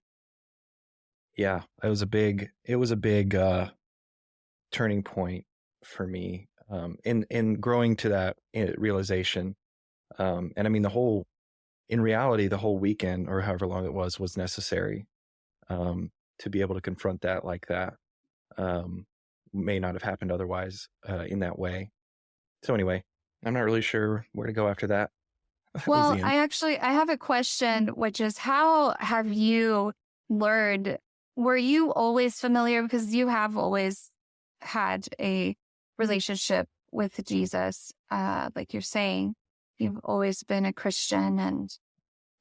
Yeah, it was a big turning point for me in growing to that realization. And I mean, in reality, the whole weekend or however long it was necessary to be able to confront that like that. May not have happened otherwise in that way. So anyway, I'm not really sure where to go after that. Well, I have a question, which is how have you learned? Were you always familiar, because you have always had a relationship with Jesus, like you're saying, you've always been a Christian, and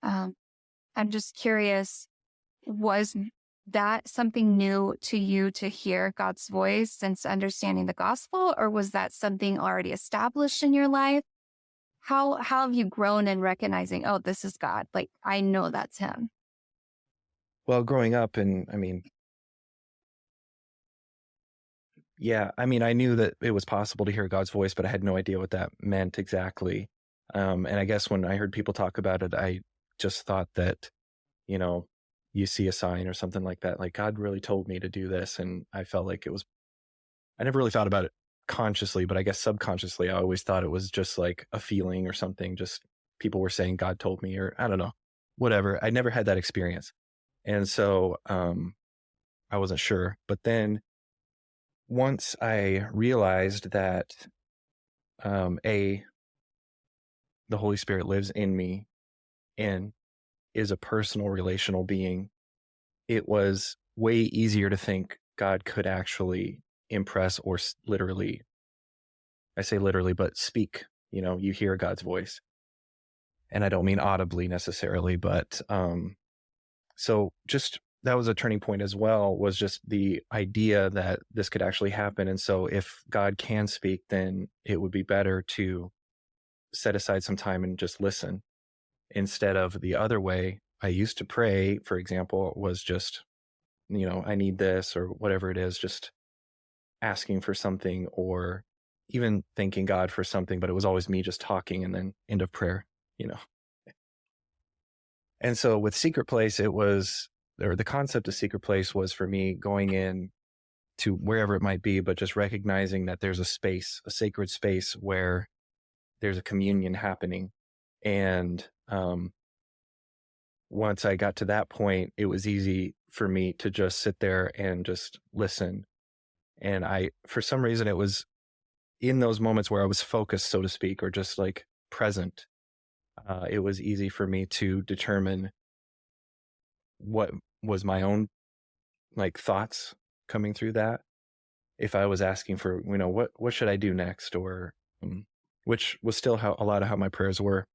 I'm just curious, was that something new to you to hear God's voice since understanding the gospel, or was that something already established in your life? How have you grown in recognizing, oh, this is God? Like, I know that's him. Well, growing up, and I knew that it was possible to hear God's voice, but I had no idea what that meant exactly. And I guess when I heard people talk about it, I just thought that, you see a sign or something like that. Like, God really told me to do this. And I felt like I never really thought about it consciously, but I guess subconsciously, I always thought it was just like a feeling or something. Just people were saying God told me, or I don't know, whatever. I never had that experience. And so I wasn't sure. But then once I realized that the Holy Spirit lives in me and is a personal relational being, it was way easier to think God could actually impress or literally, I say literally, but speak, you hear God's voice. And I don't mean audibly necessarily, but so just that was a turning point as well, was just the idea that this could actually happen. And so if God can speak, then it would be better to set aside some time and just listen, instead of the other way. I used to pray, for example, was just, I need this or whatever it is, just asking for something or even thanking God for something, but it was always me just talking and then end of prayer, And so with Secret Place, the concept of Secret Place was for me going in to wherever it might be, but just recognizing that there's a space, a sacred space where there's a communion happening. And once I got to that point, it was easy for me to just sit there and just listen. And for some reason, it was in those moments where I was focused, so to speak, or just like present, it was easy for me to determine what was my own like thoughts coming through that. If I was asking for, what should I do next, or which was still a lot of how my prayers were.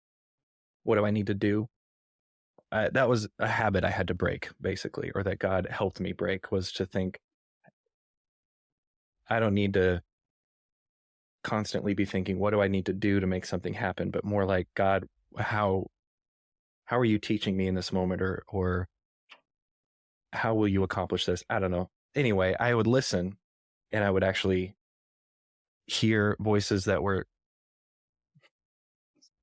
what do I need to do? That was a habit I had to break, basically, or that God helped me break, was to think, I don't need to constantly be thinking, what do I need to do to make something happen? But more like, God, how are you teaching me in this moment? Or how will you accomplish this? I don't know. Anyway, I would listen, and I would actually hear voices that were,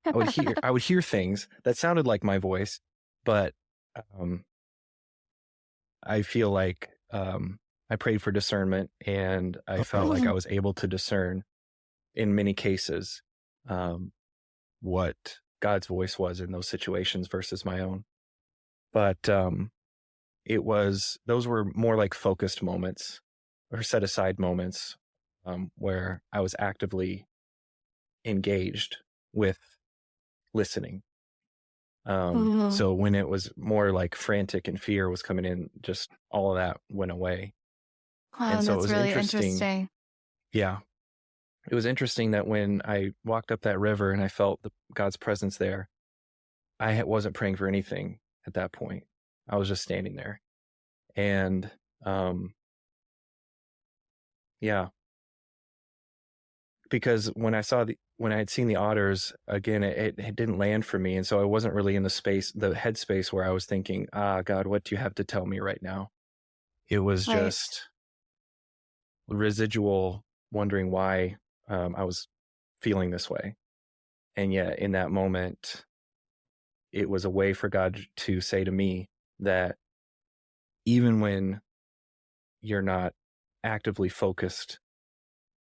I would hear things that sounded like my voice, but I feel like I prayed for discernment, and I felt like I was able to discern in many cases what God's voice was in those situations versus my own. But those were more like focused moments or set aside moments where I was actively engaged with listening. So when it was more like frantic and fear was coming in, just all of that went away. Wow, And so it that's was really interesting. Yeah. It was interesting that when I walked up that river and I felt God's presence there, I wasn't praying for anything at that point. I was just standing there. And yeah, because when I had seen the otters again, it didn't land for me. And so I wasn't really in the headspace where I was thinking, God, what do you have to tell me right now? It was just residual wondering why I was feeling this way. And yet in that moment, it was a way for God to say to me that even when you're not actively focused,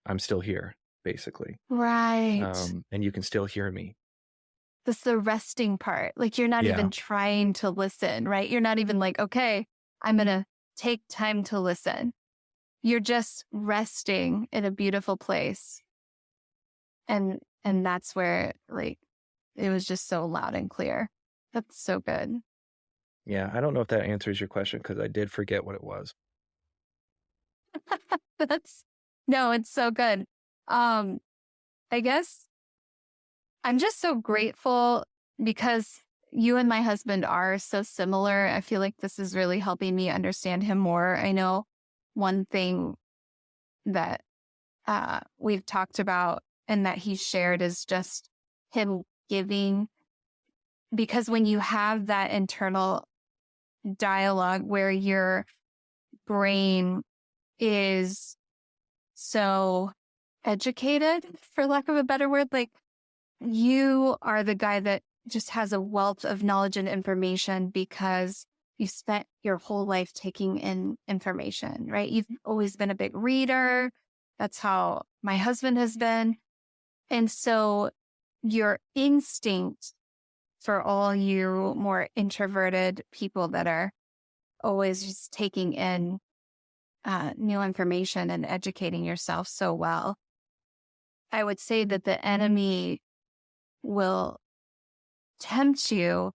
I'm still here, basically. Right. And you can still hear me. That's the resting part. Like, you're not even trying to listen, right? You're not even like, okay, I'm going to take time to listen. You're just resting in a beautiful place. And that's where, like, it was just so loud and clear. That's so good. Yeah, I don't know if that answers your question, because I did forget what it was. No, it's so good. I guess I'm just so grateful because you and my husband are so similar. I feel like this is really helping me understand him more. I know one thing that we've talked about and that he shared is just him giving, because when you have that internal dialogue where your brain is so educated, for lack of a better word, like, you are the guy that just has a wealth of knowledge and information because you spent your whole life taking in information, right? You've always been a big reader. That's how my husband has been. And so your instinct, for all you more introverted people that are always just taking in new information and educating yourself so well, I would say that the enemy will tempt you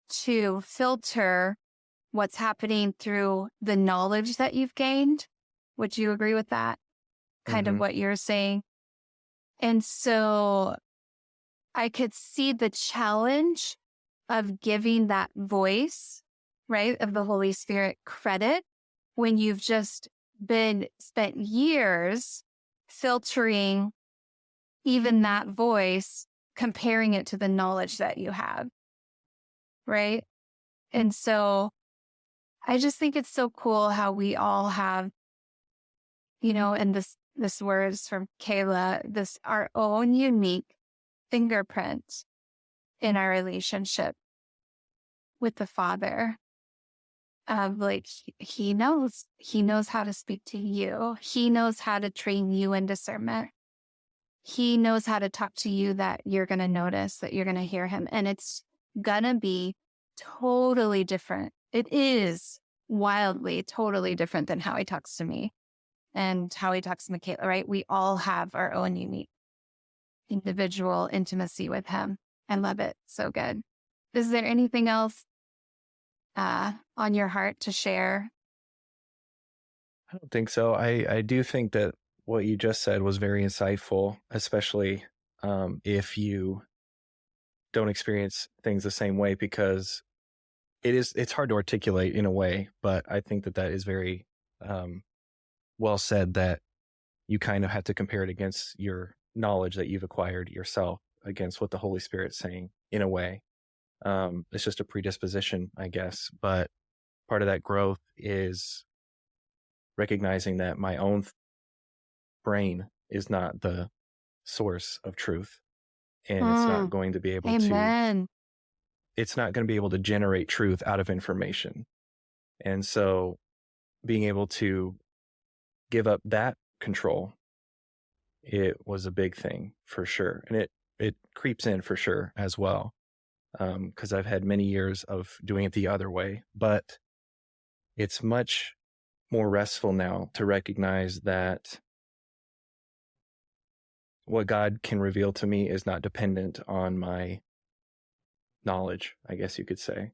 to filter what's happening through the knowledge that you've gained. Would you agree with that? Kind of what you're saying. And so I could see the challenge of giving that voice, right, of the Holy Spirit credit when you've just spent years filtering even that voice, comparing it to the knowledge that you have, right? And so I just think it's so cool how we all have, and this words from Kayla, our own unique fingerprint in our relationship with the Father. Of like, he knows how to speak to you. He knows how to train you in discernment. He knows how to talk to you that you're going to notice, that you're going to hear him. And it's going to be totally different. It is wildly, totally different than how he talks to me and how he talks to Michaela, right? We all have our own unique individual intimacy with him. I love it. So good. Is there anything else on your heart to share? I don't think so. I do think that what you just said was very insightful, especially if you don't experience things the same way, because it's hard to articulate in a way, but I think that is very well said, that you kind of have to compare it against your knowledge that you've acquired yourself against what the Holy Spirit's saying in a way. It's just a predisposition, I guess, but part of that growth is recognizing that my own brain is not the source of truth, and it's not going to be able Amen. it's not going to be able to generate truth out of information. And so being able to give up that control, it was a big thing for sure. And it creeps in for sure as well. Because I've had many years of doing it the other way, but it's much more restful now to recognize that what God can reveal to me is not dependent on my knowledge, I guess you could say,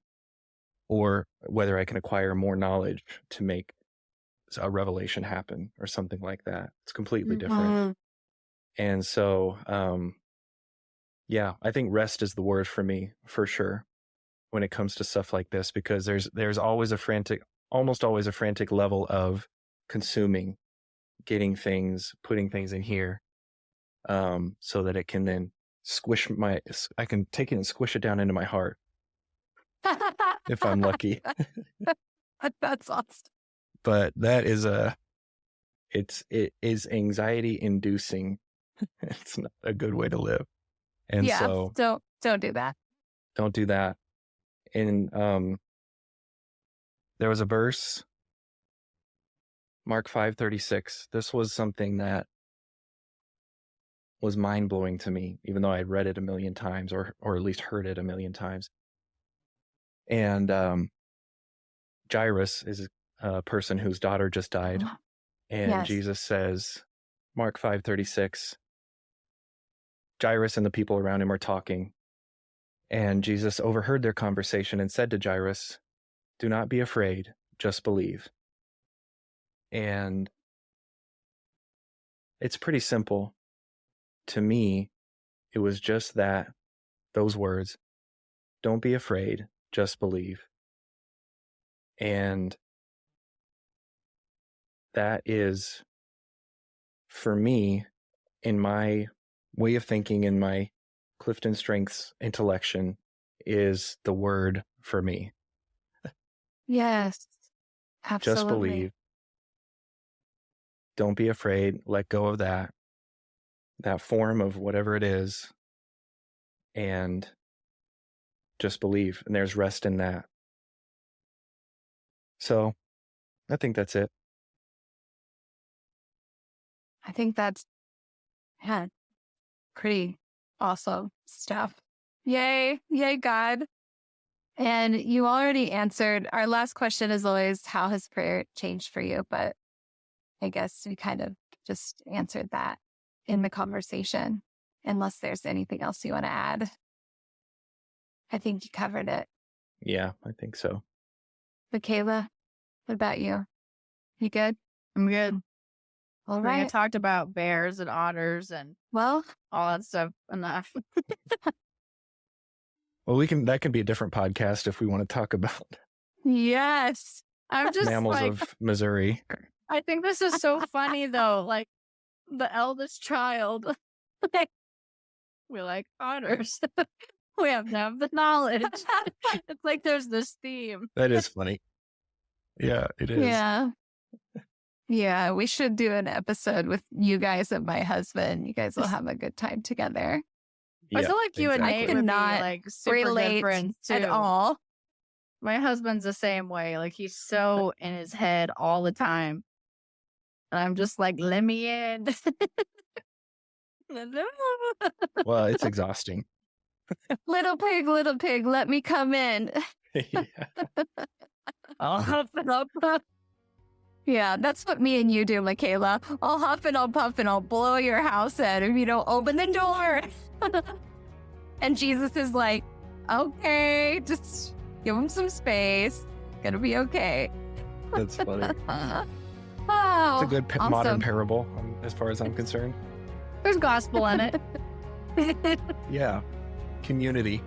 or whether I can acquire more knowledge to make a revelation happen or something like that. It's completely different. And so, yeah, I think rest is the word for me, for sure, when it comes to stuff like this, because there's always almost always a frantic level of consuming, getting things, putting things in here, so that it can then I can take it and squish it down into my heart if I'm lucky. That's awesome. But that is it is anxiety inducing. It's not a good way to live. And so don't do that. Don't do that. And there was a verse, Mark 5:36. This was something that was mind-blowing to me, even though I'd read it a million times, or at least heard it a million times. And Jairus is a person whose daughter just died. And Yes. Jesus says, Mark 5:36, Jairus and the people around him are talking. And Jesus overheard their conversation and said to Jairus, "Do not be afraid, just believe." And it's pretty simple. To me, it was just those words, don't be afraid, just believe. And that is, for me, in my way of thinking, in my Clifton Strengths intellection, is the word for me. Yes. Absolutely. Just believe. Don't be afraid. Let go of that form of whatever it is, and just believe. And there's rest in that. So I think that's it. I think that's pretty awesome stuff. Yay, God. And you already answered. Our last question is always, how has prayer changed for you? But I guess we kind of just answered that in the conversation, unless there's anything else you want to add. I think you covered it. Yeah, I think so. Michaela, what about you? You good? I'm good. All I right. talked about bears and otters and Well, all that stuff enough. Well, that can be a different podcast if we want to talk about yes. I'm just mammals like, of Missouri. I think this is so funny though. Like the eldest child, we like otters. We have to have the knowledge. It's like there's this theme. That is funny. Yeah, it is. Yeah. Yeah, we should do an episode with you guys and my husband. You guys will have a good time together. I feel like you and exactly. Nate would be cannot like super Relate good friends too. at all. My husband's the same way. Like he's so in his head all the time. And I'm just like, let me in. Well, it's exhausting. Little pig, let me come in. Yeah. I'll huff it up. Yeah, that's what me and you do, Michaela. I'll huff and I'll puff and I'll blow your house in if you don't open the door. And Jesus is like, okay, just give him some space. Gonna be okay. That's funny. Oh, It's a good awesome. modern parable, as far as I'm concerned. There's gospel in it. Yeah. Community.